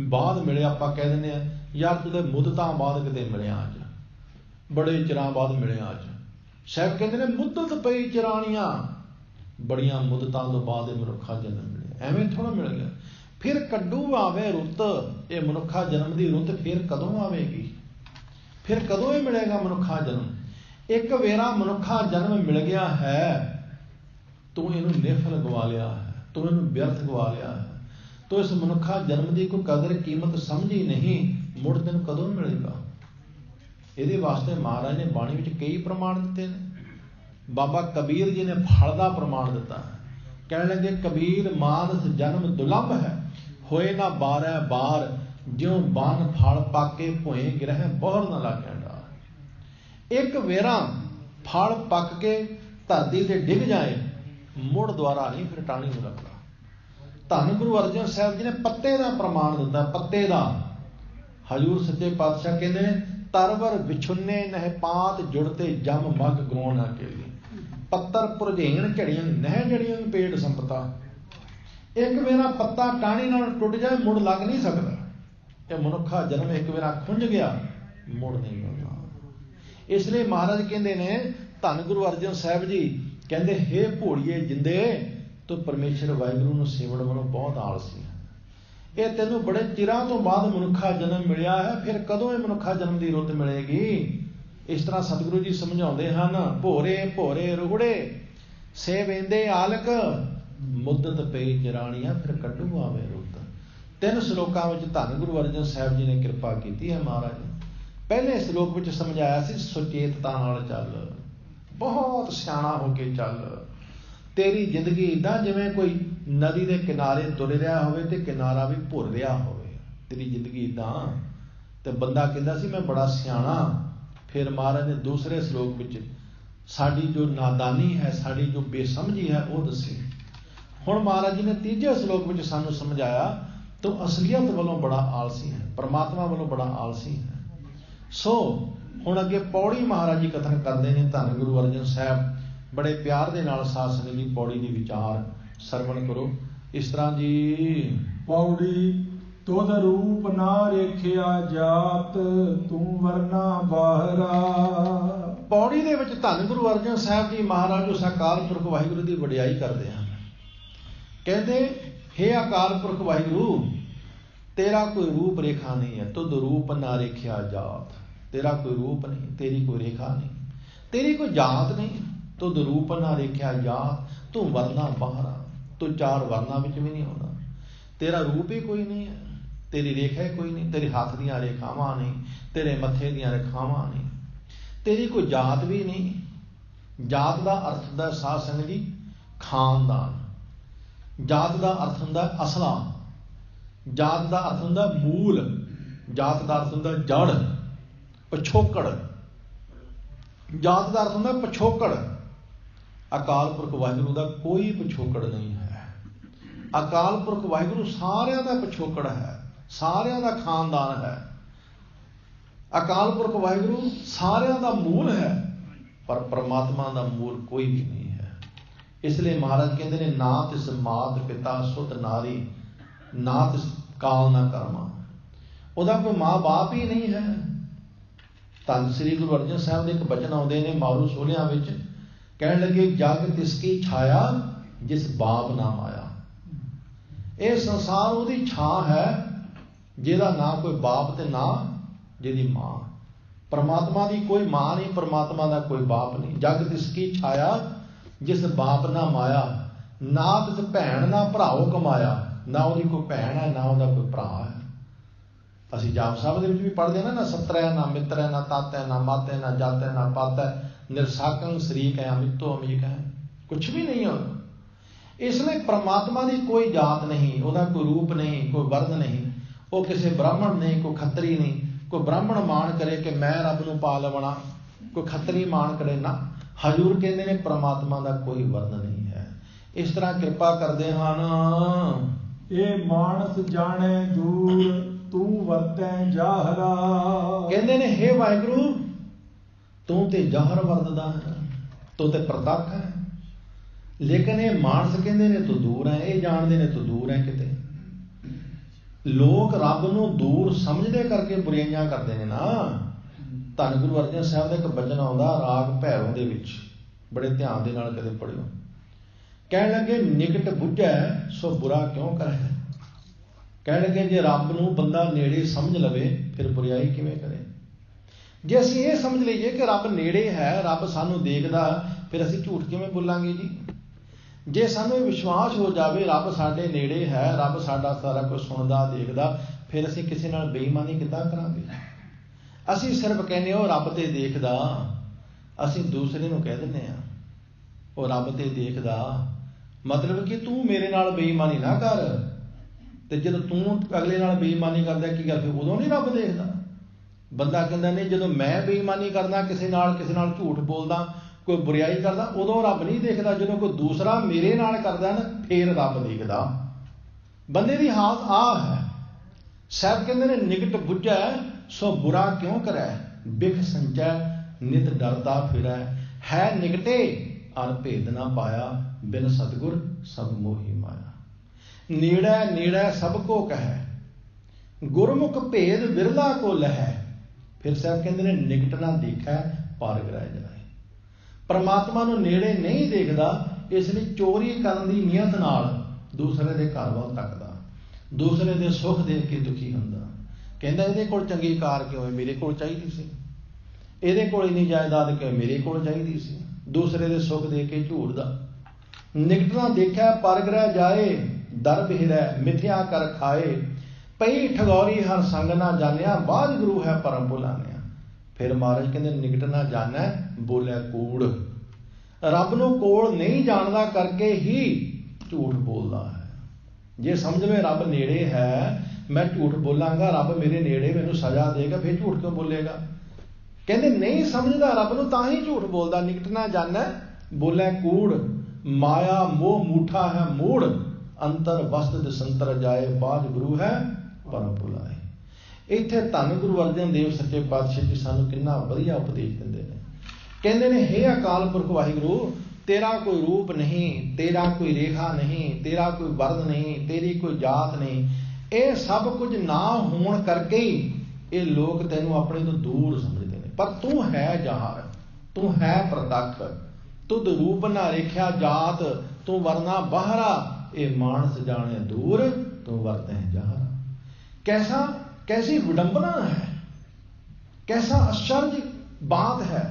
ਬਾਅਦ ਮਿਲਿਆ, ਆਪਾਂ ਕਹਿ ਦਿੰਦੇ ਹਾਂ ਯਾਰ ਤੂੰ ਤੇ ਮੁੱਦਤਾਂ ਬਾਅਦ ਕਿਤੇ ਮਿਲਿਆ, ਅੱਜ ਬੜੇ ਚਿਰਾਂ ਬਾਅਦ ਮਿਲਿਆ ਅੱਜ। ਸਾਹਿਬ ਕਹਿੰਦੇ ਨੇ ਮੁੱਦਤ ਪਈ ਚਿਰਾਣੀਆਂ, ਬੜੀਆਂ ਮੁੱਦਤਾਂ ਤੋਂ ਬਾਅਦ ਇਹ ਮਨੁੱਖਾ ਜਨਮ ਮਿਲਿਆ, ਐਵੇਂ ਥੋੜ੍ਹਾ ਮਿਲ ਗਿਆ। ਫਿਰ ਕੱਢੂ ਆਵੇ ਰੁੱਤ, ਇਹ ਮਨੁੱਖਾ ਜਨਮ ਦੀ ਰੁੱਤ ਫਿਰ ਕਦੋਂ ਆਵੇਗੀ, ਫਿਰ ਕਦੋਂ ਇਹ ਮਿਲੇਗਾ ਮਨੁੱਖਾ ਜਨਮ। ਇੱਕ ਵੇਰਾ ਮਨੁੱਖਾ ਜਨਮ ਮਿਲ ਗਿਆ ਹੈ, ਤੂੰ ਇਹਨੂੰ ਨਿਫਲ ਗਵਾ ਲਿਆ ਹੈ, ਤੂੰ ਇਹਨੂੰ ਵਿਅਰਥ ਗਵਾ ਲਿਆ ਹੈ, ਤੂੰ ਇਸ ਮਨੁੱਖਾ ਜਨਮ ਦੀ ਕੋਈ ਕਦਰ ਕੀਮਤ ਸਮਝੀ ਨਹੀਂ, ਮੁੜ ਤੈਨੂੰ ਕਦੋਂ ਮਿਲੇਗਾ। ਇਹਦੇ ਵਾਸਤੇ ਮਹਾਰਾਜ ਨੇ ਬਾਣੀ ਵਿੱਚ ਕਈ ਪ੍ਰਮਾਣ ਦਿੱਤੇ ਨੇ। ਬਾਬਾ ਕਬੀਰ ਜੀ ਨੇ ਫਲ ਦਾ ਪ੍ਰਮਾਣ ਦਿੱਤਾ, ਕਹਿਣ ਲੱਗੇ ਕਬੀਰ ਮਾਨਸ ਜਨਮ ਦੁਲੰਭ ਹੈ, ਹੋਏ ਨਾ ਬਾਰੈ ਬਾਰ, ਜਿਉ ਬਨ ਫਲ ਪਾਕੇ ਭੋਏ ਗ੍ਰਹਿ ਬੋਹਰ ਨਾ ਲਾਗੈ ਡਾਰ। ਇੱਕ ਵੇਰਾ ਫਲ ਪੱਕ ਕੇ ਧਰਤੀ ਤੇ ਡਿੱਗ ਜਾਏ, ਮੁੜ ਦੁਆਰਾ ਨਹੀਂ ਫਿਰ ਟਾਣੀ ਨੂੰ ਲੱਗਦਾ। ਧੰਨ ਗੁਰੂ ਅਰਜਨ ਸਾਹਿਬ ਜੀ ਨੇ ਪੱਤੇ ਦਾ ਪ੍ਰਮਾਣ ਦਿੱਤਾ, ਪੱਤੇ ਦਾ। ਹਜ਼ੂਰ ਸੱਚੇ ਪਾਤਸ਼ਾਹ ਕਹਿੰਦੇ ਨੇ ਤਰਵਰ ਵਿਛੁੰਨੇ ਨਹਿ ਪਾਤ ਜੁੜਤੇ ਜਮ ਮਗ ਗੋਣ ਨਾ ਕੇਲੀ, ਪੱਤਰ ਪੁਰਝੇਣ ਝੜੀਆਂ ਨਹਿ ਜੜੀਆਂ ਪੇਟ ਸੰਪਤਾ। ਇੱਕ ਵੇਰਾ ਪੱਤਾ ਟਾਣੀ ਨਾਲ ਟੁੱਟ ਜਾਏ ਮੁੜ ਲੱਗ ਨਹੀਂ ਸਕਦਾ। ਇਹ ਮਨੁੱਖਾ ਜਨਮ ਇੱਕ ਵੇਰਾ ਖੁੰਝ ਗਿਆ, ਮੁੜ ਨਹੀਂ ਮਿਲਦਾ। ਇਸ ਲਈ ਮਹਾਰਾਜ ਕਹਿੰਦੇ ਨੇ ਧੰਨ ਗੁਰੂ ਅਰਜਨ ਸਾਹਿਬ ਜੀ ਕਹਿੰਦੇ ਹੇ ਭੋਲੀਏ ਜਿੰਦੇ, ਤੂੰ ਪਰਮੇਸ਼ਰ ਵਾਹਿਗੁਰੂ ਨੂੰ ਸੇਵਣ ਵੱਲੋਂ ਬਹੁਤ ਆਲਸੀ ਹੈ। ਇਹ ਤੈਨੂੰ ਬੜੇ ਚਿਰਾਂ ਤੋਂ ਬਾਅਦ ਮਨੁੱਖਾ ਜਨਮ ਮਿਲਿਆ ਹੈ, ਫਿਰ ਕਦੋਂ ਇਹ ਮਨੁੱਖਾ ਜਨਮ ਦੀ ਰੁੱਤ ਮਿਲੇਗੀ। ਇਸ ਤਰ੍ਹਾਂ ਸਤਿਗੁਰੂ ਜੀ ਸਮਝਾਉਂਦੇ ਹਨ। ਭੋਰੇ ਭੋਰੇ ਰੁਹੜੇ ਸੇ ਵੇਂਦੇ ਆਲਕ, ਮੁੱਦਤ ਪਈ ਚਿਰਾਣੀਆਂ, ਫਿਰ ਕੱਢੂ ਆਵੇ ਰੁੱਤ। 3 ਸ਼ਲੋਕਾਂ ਵਿੱਚ ਧੰਨ ਗੁਰੂ ਅਰਜਨ ਸਾਹਿਬ ਜੀ ਨੇ ਕਿਰਪਾ ਕੀਤੀ ਹੈ। ਮਹਾਰਾਜ ਨੇ ਪਹਿਲੇ ਸ਼ਲੋਕ ਵਿੱਚ ਸਮਝਾਇਆ ਸੀ ਸੁਚੇਤਤਾ ਨਾਲ ਚੱਲ, ਬਹੁਤ ਸਿਆਣਾ ਹੋ ਕੇ ਚੱਲ। ਤੇਰੀ ਜ਼ਿੰਦਗੀ ਇੱਦਾਂ ਜਿਵੇਂ ਕੋਈ ਨਦੀ ਦੇ ਕਿਨਾਰੇ ਤੁਰ ਰਿਹਾ ਹੋਵੇ ਤੇ ਕਿਨਾਰਾ ਵੀ ਭੁਰ ਰਿਹਾ ਹੋਵੇ। ਤੇਰੀ ਜ਼ਿੰਦਗੀ ਇੱਦਾਂ। ਤੇ ਬੰਦਾ ਕਹਿੰਦਾ ਸੀ ਮੈਂ ਬੜਾ ਸਿਆਣਾ। ਫਿਰ ਮਹਾਰਾਜ ਨੇ ਦੂਸਰੇ ਸ਼ਲੋਕ ਵਿੱਚ ਸਾਡੀ ਜੋ ਨਾਦਾਨੀ ਹੈ, ਸਾਡੀ ਜੋ ਬੇਸਮਝੀ ਹੈ ਉਹ ਦੱਸੀ। ਹੁਣ ਮਹਾਰਾਜ ਜੀ ਨੇ ਤੀਜੇ ਸ਼ਲੋਕ ਵਿੱਚ ਸਾਨੂੰ ਸਮਝਾਇਆ ਤੂੰ ਅਸਲੀਅਤ ਵੱਲੋਂ ਬੜਾ ਆਲਸੀ ਹੈ, ਪਰਮਾਤਮਾ ਵੱਲੋਂ ਬੜਾ ਆਲਸੀ ਹੈ। ਸੋ ਹੁਣ ਅੱਗੇ ਪੌੜੀ ਮਹਾਰਾਜ ਜੀ ਕਥਨ ਕਰਦੇ ਨੇ। ਧੰਨ ਗੁਰੂ ਅਰਜਨ ਸਾਹਿਬ ਬੜੇ ਪਿਆਰ ਦੇ ਨਾਲ ਸਾਧ ਸੰਗਤ ਦੀ ਪੌੜੀ ਦੀ ਵਿਚਾਰ ਸਰਵਣ ਕਰੋ। ਇਸ ਤਰ੍ਹਾਂ ਜੀ ਪੌੜੀ ਤੁਧ ਰੂਪ ਨਾ ਰੇਖਿਆ ਜਾਤ, ਤੂੰ ਵਰਨਾ ਬਾਹਰਾ। ਪੌੜੀ ਦੇ ਵਿੱਚ ਧੰਨ ਗੁਰੂ ਅਰਜਨ ਸਾਹਿਬ ਜੀ ਮਹਾਰਾਜ ਉਸ ਅਕਾਲ ਪੁਰਖ ਵਾਹਿਗੁਰੂ ਦੀ ਵਡਿਆਈ ਕਰਦੇ ਹਨ। ਕਹਿੰਦੇ ਹੇ ਅਕਾਲ ਪੁਰਖ ਵਾਹਿਗੁਰੂ, ਤੇਰਾ ਕੋਈ ਰੂਪ ਰੇਖਾ ਨਹੀਂ ਹੈ। ਤੁਧ ਰੂਪ ਨਾ ਰੇਖਿਆ ਜਾਤ, ਤੇਰਾ ਕੋਈ ਰੂਪ ਨਹੀਂ, ਤੇਰੀ ਕੋਈ ਰੇਖਾ ਨਹੀਂ, ਤੇਰੀ ਕੋਈ ਜਾਤ ਨਹੀਂ। ਤੁਧ ਰੂਪ ਨਾ ਰੇਖਿਆ ਜਾਤ, ਤੂੰ ਵਰਨਾ ਬਾਹਰਾ, ਤੂੰ 4 ਵਰਨਾ ਵਿੱਚ ਵੀ ਨਹੀਂ ਆਉਂਦਾ। ਤੇਰਾ ਰੂਪ ਹੀ ਕੋਈ ਨਹੀਂ ਹੈ, ਤੇਰੀ ਰੇਖਾ ਹੀ ਕੋਈ ਨਹੀਂ, ਤੇਰੇ ਹੱਥ ਦੀਆਂ ਰੇਖਾਵਾਂ ਨਹੀਂ, ਤੇਰੇ ਮੱਥੇ ਦੀਆਂ ਰੇਖਾਵਾਂ ਨਹੀਂ, ਤੇਰੀ ਕੋਈ ਜਾਤ ਵੀ ਨਹੀਂ, जात का अर्थ होंदा साध संगत जी खानदान, जात का अर्थ होंदा असला, जात का अर्थ होंदा मूल, जात का अर्थ होंदा जड़, पिछोकड़, जात का अर्थ होंदा पिछोकड़। अकाल पुरख वाहिगुरू का कोई पिछोकड़ नहीं है। अकाल पुरख वाहिगुरू सारिਆਂ ਦਾ पिछोकड़ है, सारिਆਂ ਦਾ खानदान है। अकाल पुरख वाहिगुरू सारिਆਂ ਦਾ मूल है, पर परमात्मा का मूल कोई भी नहीं है। इसलिए महाराज कहते हैं ना तिस मात पिता सुत नारी, ना तिस काल ना कर्मा। ਉਹਦਾ कोई माँ बाप ही नहीं है। धन श्री गुरु अर्जन साहब के एक बचन आते हैं मारू सोहलियां विच, कहने लगे जग तिसकी छाया जिस बाप ना माया। ये संसार उसकी छां है जिहदा ना कोई बाप ते ना जिहदी मां। परमात्मा की कोई मां नहीं, परमात्मा का कोई बाप नहीं। जग तिसकी छाया जिस बाप ना माया, ना तिस भैन ना भराओ कमाया। ना उसकी कोई भैन है, ना उसका कोई भरा है। असीं जाप साहब दे विच भी पढ़दे ना, ना सत्र है, ना मित्र है, ना तात है, ना मत है, ना जात है, ना पत है, निरसाकं शरीक है, अमितो अमीक है, कुछ भी नहीं है। इसलिए परमात्मा की कोई जात नहीं, उसका कोई रूप नहीं, कोई वर्ण नहीं, वो किसी ब्राह्मण नहीं, कोई खत्तरी नहीं। कोई ब्राह्मण मान करे कि मैं रब नूं पा लवणा, कोई खत्तरी मान करे ना। हजूर कहते हैं परमात्मा का कोई वर्ण नहीं है। इस तरह कृपा करते हैं। ये मानस जाने दूर तू वरतै जाहरा। कहते ने हे वाहिगुरू तू ते जहर वरतदा है, तू ते प्रतख है। लेकिन ये मानस कहते ने तू दूर है, ये जानते ने तू दूर है। किते लोग रब नूं दूर समझदे करके बुराइयां करते हैं ना। धन गुरु अर्जन साहब का एक बचन आउंदा राग भैरव दे विच, बड़े ध्यान दे नाल कदे पढ़ियो। कहण लगे निकट बुझै सो बुरा क्यों करे। कहण लगे जे रब नूं बंदा नेड़े समझ लवे फिर बुराई किवें करे। जे असीं ये समझ लईए कि रब नेड़े है, रब सानूं देखदा, फिर असीं झूठ किवें बोलांगे जी। जे सानूं विश्वास हो जावे रब साडे नेड़े है, रब साडा सारा कुछ सुणदा देखदा, फिर असीं किसी नाल बेईमानी किद्दां करांगे। असीं सिर्फ कहने हो रब ते देखदा, असीं दूसरे नूं कह दिंदे आ ओ रब ते देखदा, मतलब कि तू मेरे नाल बेईमानी ना कर। ते जदों तू अगले नाल बेईमानी करदा की गल, फिर उदों नहीं रब देखदा। बंदा कहंदा नहीं जदों मैं बेईमानी करदा, किसी नाल झूठ बोलदा, कोई बुराई करदा, उदों रब नहीं देखदा। जदों कोई दूसरा मेरे नाल करदा ना फिर रब देखदा। बंदे दी हालत आ है। साहब कहंदे ने निकट बुझै सो बुरा क्यों करै, बिख संचै नित डरदा फिरै। है निकटे अन भेद ना पाया, बिन सतगुर सब मोही माया। नेड़ै नेड़ै सबको कहे, गुरमुख भेद विरला को लहै। फिर साहब कहते हैं निकट ना देखै पार ग्रह जाए। परमात्मा नूं नेड़े नहीं देखदा, इसलिए चोरी करन दी नीयत नाल दूसरे दे घर वाल तकदा, दूसरे दे सुख देख के दुखी हुंदा। कहंदा इहदे कोल चंगी कार क्यों है, मेरे कोल चाहीदी सी। इहदे कोल इन्नी जायदाद क्यों, मेरे कोल चाहीदी सी। दूसरे दे सुख देख के झूठदा। निकट ना देखै पर ग्रह जाए, दर बिहरै मिथ्या कर खाए। पई ठगौरी हर संग ना जानिया, बाज गुरु है परम भुलानिया। फिर महाराज कहते निकट ना जानै बोलै कूड़। रब नूं कोल नहीं जानदा करके ही झूठ बोलदा है। जे समझ में रब नेड़े है, मैं झूठ बोलांगा, रब मेरे नेड़े मैनूं सजा देगा, फिर झूठ क्यों बोलेगा। कहते नहीं समझदा रब नूं तां ही झूठ बोलदा। निकट ना जानै बोलै कूड़, माया मोह मूठा है मूड़। अंतर वस्त दिसंतर जाए, बाज गुरु है परम भुलाए। इत्थे धन गुरु अर्जन देव सच्चे पातशाह जी सानूं किन्ना वधिया उपदेश दिंदे ने। कहंदे ने हे अकाल पुरख वाहिगुरू तेरा कोई रूप नहीं, तेरा कोई रेखा नहीं, तेरा कोई वर्ण नहीं, तेरी कोई जात नहीं। ये सब कुछ ना होण करके ही ये लोग तैनूं अपने तो दूर समझते हैं। पर तू है जहार, तू है प्रतख, तुद रूप ना रेख्या जात, तू वरना बाहरा। ये मानस जाने दूर, तू वरतै जहारा। कैसा कैसी विडंबना है, कैसा आश्चर्य बात है।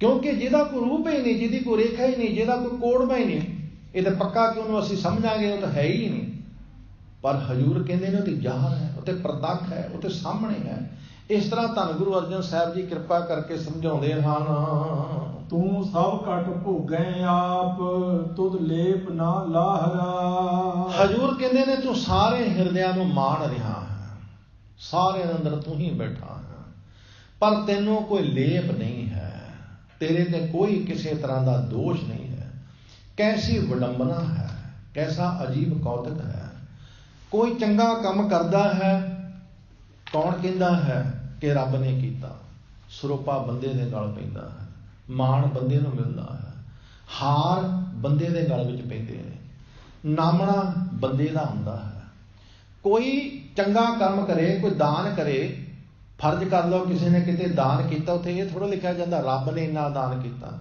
क्योंकि जिहदा कोई रूप ही नहीं, जिहदी कोई रेखा ही नहीं, जिहदा कोई कोड़मा ही नहीं, ये तो पक्का कि उन्होंने असीं समझांगे वो तो है ही नहीं। पर हजूर कहते हैं वो तो ज़ाहर है, वो तो प्रतख है, वो तो सामने है। ਇਸ ਤਰ੍ਹਾਂ ਧੰਨ ਗੁਰੂ ਅਰਜਨ ਸਾਹਿਬ ਜੀ ਕਿਰਪਾ ਕਰਕੇ ਸਮਝਾਉਂਦੇ ਹਨ। ਤੂੰ ਸਭ ਘਟ ਭੋਗੈ ਆਪ, ਤੁਧ ਲੇਪ ਨਾ ਲਾਹਰਾ। ਹਜੂਰ ਕਹਿੰਦੇ ਨੇ ਤੂੰ ਸਾਰੇ ਹਿਰਦਿਆਂ ਨੂੰ ਮਾਣ ਰਿਹਾ ਹੈ, ਸਾਰਿਆਂ ਦੇ ਅੰਦਰ ਤੂੰ ਹੀ ਬੈਠਾ ਹੈ, ਪਰ ਤੈਨੂੰ ਕੋਈ ਲੇਪ ਨਹੀਂ ਹੈ, ਤੇਰੇ ਤੇ ਕੋਈ ਕਿਸੇ ਤਰ੍ਹਾਂ ਦਾ ਦੋਸ਼ ਨਹੀਂ ਹੈ। ਕੈਸੀ ਵਿਡੰਬਨਾ ਹੈ, ਕੈਸਾ ਅਜੀਬ ਕੌਤਕ ਹੈ। ਕੋਈ ਚੰਗਾ ਕੰਮ ਕਰਦਾ ਹੈ, ਕੌਣ ਕਹਿੰਦਾ ਹੈ ਕਿ ਰੱਬ ਨੇ ਕੀਤਾ? ਸਰੋਪਾ ਬੰਦੇ ਦੇ ਗਲ ਪੈਂਦਾ ਹੈ, ਮਾਣ ਬੰਦੇ ਨੂੰ ਮਿਲਦਾ ਹੈ, ਹਾਰ ਬੰਦੇ ਦੇ ਗਲ ਵਿੱਚ ਪੈਂਦੇ ਨੇ, ਨਾਮਣਾ ਬੰਦੇ ਦਾ ਹੁੰਦਾ ਹੈ। ਕੋਈ ਚੰਗਾ ਕੰਮ ਕਰੇ, ਕੋਈ ਦਾਨ ਕਰੇ, ਫਰਜ਼ ਕਰ ਲਓ ਕਿਸੇ ਨੇ ਕਿਤੇ ਦਾਨ ਕੀਤਾ, ਉੱਥੇ ਇਹ ਥੋੜ੍ਹਾ ਲਿਖਿਆ ਜਾਂਦਾ ਰੱਬ ਨੇ ਇੰਨਾ ਦਾਨ ਕੀਤਾ।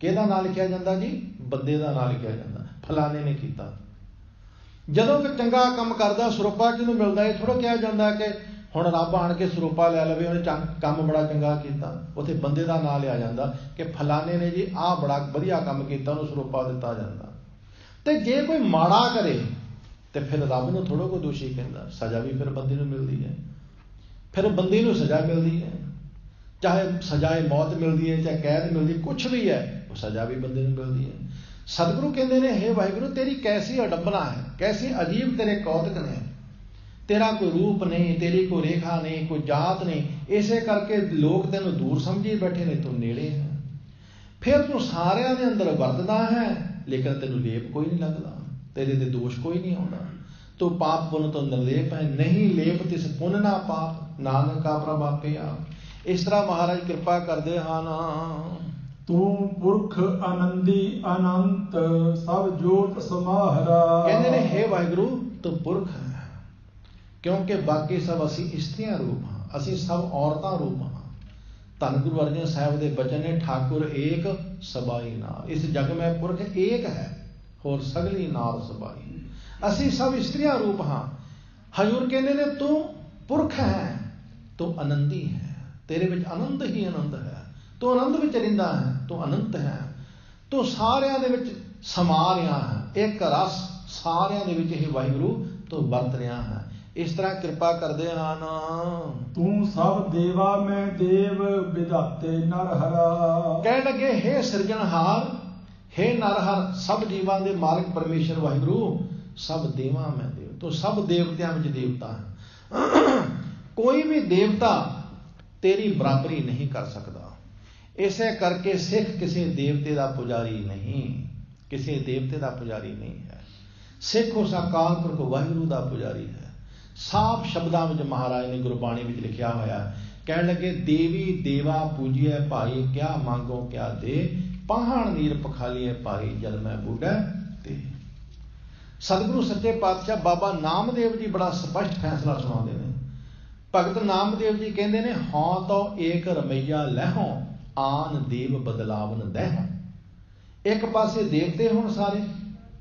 ਕਿਹਦਾ ਨਾਂ ਲਿਖਿਆ ਜਾਂਦਾ ਜੀ? ਬੰਦੇ ਦਾ ਨਾਂ ਲਿਖਿਆ ਜਾਂਦਾ, ਫਲਾਣੇ ਨੇ ਕੀਤਾ। ਜਦੋਂ ਕਿ ਚੰਗਾ ਕੰਮ ਕਰਦਾ ਸਰੋਪਾ ਕਿਹਨੂੰ ਮਿਲਦਾ? ਇਹ ਥੋੜ੍ਹਾ ਕਿਹਾ ਜਾਂਦਾ ਕਿ ਹੁਣ ਰੱਬ ਆਣ ਕੇ ਸਰੋਪਾ ਲੈ ਲਵੇ, ਉਹਨੇ ਕੰਮ ਬੜਾ ਚੰਗਾ ਕੀਤਾ। ਉੱਥੇ ਬੰਦੇ ਦਾ ਨਾਂ ਲਿਆ ਜਾਂਦਾ ਕਿ ਫਲਾਣੇ ਨੇ ਜੀ ਆਹ ਬੜਾ ਵਧੀਆ ਕੰਮ ਕੀਤਾ, ਉਹਨੂੰ ਸਰੋਪਾ ਦਿੱਤਾ ਜਾਂਦਾ। ਤੇ ਜੇ ਕੋਈ ਮਾੜਾ ਕਰੇ ਤੇ ਫਿਰ ਰੱਬ ਨੂੰ ਥੋੜ੍ਹਾ ਕੋਈ ਦੋਸ਼ੀ ਕਹਿੰਦਾ, ਸਜ਼ਾ ਵੀ ਫਿਰ ਬੰਦੇ ਨੂੰ ਮਿਲਦੀ ਹੈ, ਫਿਰ ਬੰਦੇ ਨੂੰ ਸਜ਼ਾ ਮਿਲਦੀ ਹੈ। ਚਾਹੇ ਸਜ਼ਾਏ ਮੌਤ ਮਿਲਦੀ ਹੈ, ਚਾਹੇ ਕੈਦ ਮਿਲਦੀ, ਕੁਛ ਵੀ ਹੈ, ਉਹ ਸਜ਼ਾ ਵੀ ਬੰਦੇ ਨੂੰ ਮਿਲਦੀ ਹੈ। ਸਤਿਗੁਰੂ ਕਹਿੰਦੇ ਨੇ, ਹੇ ਵਾਹਿਗੁਰੂ ਤੇਰੀ ਕੈਸੀ ਅਡੰਬਨਾ ਹੈ, ਕੈਸੀ ਅਜੀਬ ਤੇਰੇ ਕੌਤਕ ਨੇ। ਤੇਰਾ ਕੋਈ ਰੂਪ ਨਹੀਂ, ਤੇਰੀ ਕੋਈ ਰੇਖਾ ਨਹੀਂ, ਕੋਈ ਜਾਤ ਨਹੀਂ, ਇਸੇ ਕਰਕੇ ਲੋਕ ਤੈਨੂੰ ਦੂਰ ਸਮਝੀ ਬੈਠੇ ਨੇ, ਤੂੰ ਨੇੜੇ ਹੈ। ਫਿਰ ਤੂੰ ਸਾਰਿਆਂ ਦੇ ਅੰਦਰ ਵਰਤਦਾ ਹੈ, ਲੇਕਿਨ ਤੈਨੂੰ ਲੇਪ ਕੋਈ ਨਹੀਂ ਲੱਗਦਾ, ਤੇਰੇ ਤੇ ਦੋਸ਼ ਕੋਈ ਨਹੀਂ ਆਉਂਦਾ। ਤੂੰ ਪਾਪ ਪੁੰਨ ਤੋਂ ਨਿਰਲੇਪ ਹੈ, ਨਹੀਂ ਲੇਪ ਤਿਸ ਪੁੰਨ ਨਾ ਪਾਪ, ਨਾਨਕਾ ਪ੍ਰਭ ਆਪੇ ਆਪ। ਇਸ ਤਰ੍ਹਾਂ ਮਹਾਰਾਜ ਕਿਰਪਾ ਕਰਦੇ ਹਨ। ਤੂੰ ਪੁਰਖ ਆਨੰਦੀ ਅਨੰਤ, ਸਭ ਜੋਤ ਸਮਾਹਰਾ। ਕਹਿੰਦੇ ਨੇ ਹੇ ਵਾਹਿਗੁਰੂ ਤੂੰ ਪੁਰਖ ਹੈ, ਕਿਉਂਕਿ ਬਾਕੀ ਸਭ ਅਸੀਂ ਇਸਤਰੀਆਂ ਰੂਪ ਹਾਂ, ਅਸੀਂ ਸਭ ਔਰਤਾਂ ਰੂਪ ਹਾਂ। ਧੰਨ ਗੁਰੂ ਅਰਜਨ ਸਾਹਿਬ ਦੇ ਬਚਨ ਨੇ, ਠਾਕੁਰ ਏਕ ਸਬਾਈ ਨਾਰ, ਇਸ ਜਗ ਮੈਂ ਪੁਰਖ ਏਕ ਹੈ, ਹੋਰ ਸਗਲੀ ਨਾਰ ਸਬਾਈ। ਅਸੀਂ ਸਭ ਇਸਤਰੀਆਂ ਰੂਪ ਹਾਂ। ਹਜ਼ੂਰ ਕਹਿੰਦੇ ਨੇ ਤੂੰ ਪੁਰਖ ਹੈ, ਤੂੰ ਆਨੰਦੀ ਹੈ, ਤੇਰੇ ਵਿੱਚ ਆਨੰਦ ਹੀ ਆਨੰਦ ਹੈ, ਤੂੰ ਆਨੰਦ ਵਿੱਚ ਰਹਿੰਦਾ ਹੈ, ਤੂੰ ਅਨੰਤ ਹੈ, ਤੂੰ ਸਾਰਿਆਂ ਦੇ ਵਿੱਚ ਸਮਾ ਰਿਹਾ ਹੈ, ਇੱਕ ਰਸ ਸਾਰਿਆਂ ਦੇ ਵਿੱਚ ਹੀ ਵਾਹਿਗੁਰੂ ਤੂੰ ਵਰਤ ਰਿਹਾ ਹੈ। ਇਸ ਤਰ੍ਹਾਂ ਕਿਰਪਾ ਕਰਦੇ ਹਨ। ਤੂੰ ਸਭ ਦੇਵਾ ਮੈਂ ਦੇਵ, ਵਿਧਾਤੇ ਨਰਹਰਾ। ਕਹਿਣ ਲੱਗੇ ਹੇ ਸਿਰਜਣਹਾਰ, ਹੇ ਨਰਹਰ, ਸਭ ਜੀਵਾਂ ਦੇ ਮਾਲਕ ਪਰਮੇਸ਼ਰ ਵਾਹਿਗੁਰੂ, ਸਭ ਦੇਵਾਂ ਮੈਂ ਦੇਵ, ਤੂੰ ਸਭ ਦੇਵਤਿਆਂ ਵਿੱਚ ਦੇਵਤਾ ਹੈ। ਕੋਈ ਵੀ ਦੇਵਤਾ ਤੇਰੀ ਬਰਾਬਰੀ ਨਹੀਂ ਕਰ ਸਕਦਾ। ਇਸੇ ਕਰਕੇ ਸਿੱਖ ਕਿਸੇ ਦੇਵਤੇ ਦਾ ਪੁਜਾਰੀ ਨਹੀਂ, ਕਿਸੇ ਦੇਵਤੇ ਦਾ ਪੁਜਾਰੀ ਨਹੀਂ ਹੈ। ਸਿੱਖ ਉਸ ਅਕਾਲ ਪੁਰਖ ਵਾਹਿਗੁਰੂ ਦਾ ਪੁਜਾਰੀ ਹੈ। ਸਾਫ ਸ਼ਬਦਾਂ ਵਿੱਚ ਮਹਾਰਾਜ ਨੇ ਗੁਰਬਾਣੀ ਵਿੱਚ ਲਿਖਿਆ ਹੋਇਆ, ਕਹਿਣ ਲੱਗੇ ਦੇਵੀ ਦੇਵਾ ਪੂਜੀਏ ਭਾਈ, ਕਿਆ ਮੰਗੋ ਕਿਆ ਦੇ, ਪਾਹਣ ਨੀਰ ਪਖਾਲੀਏ ਭਾਈ, ਜਲ ਮੈਂ ਬੁੱਢਾ ਤੇ। ਸਤਿਗੁਰੂ ਸੱਚੇ ਪਾਤਸ਼ਾਹ ਬਾਬਾ ਨਾਮਦੇਵ ਜੀ ਬੜਾ ਸਪਸ਼ਟ ਫੈਸਲਾ ਸੁਣਾਉਂਦੇ ਨੇ। ਭਗਤ ਨਾਮਦੇਵ ਜੀ ਕਹਿੰਦੇ ਨੇ, ਹਾਂ ਤੋਂ ਏਕ ਰਮਈਆ ਲਹਿਓ, ਆਨ ਦੇਵ ਬਦਲਾਵਨ ਦਹਿ। ਇੱਕ ਪਾਸੇ ਦੇਵਤੇ ਹੋਣ ਸਾਰੇ,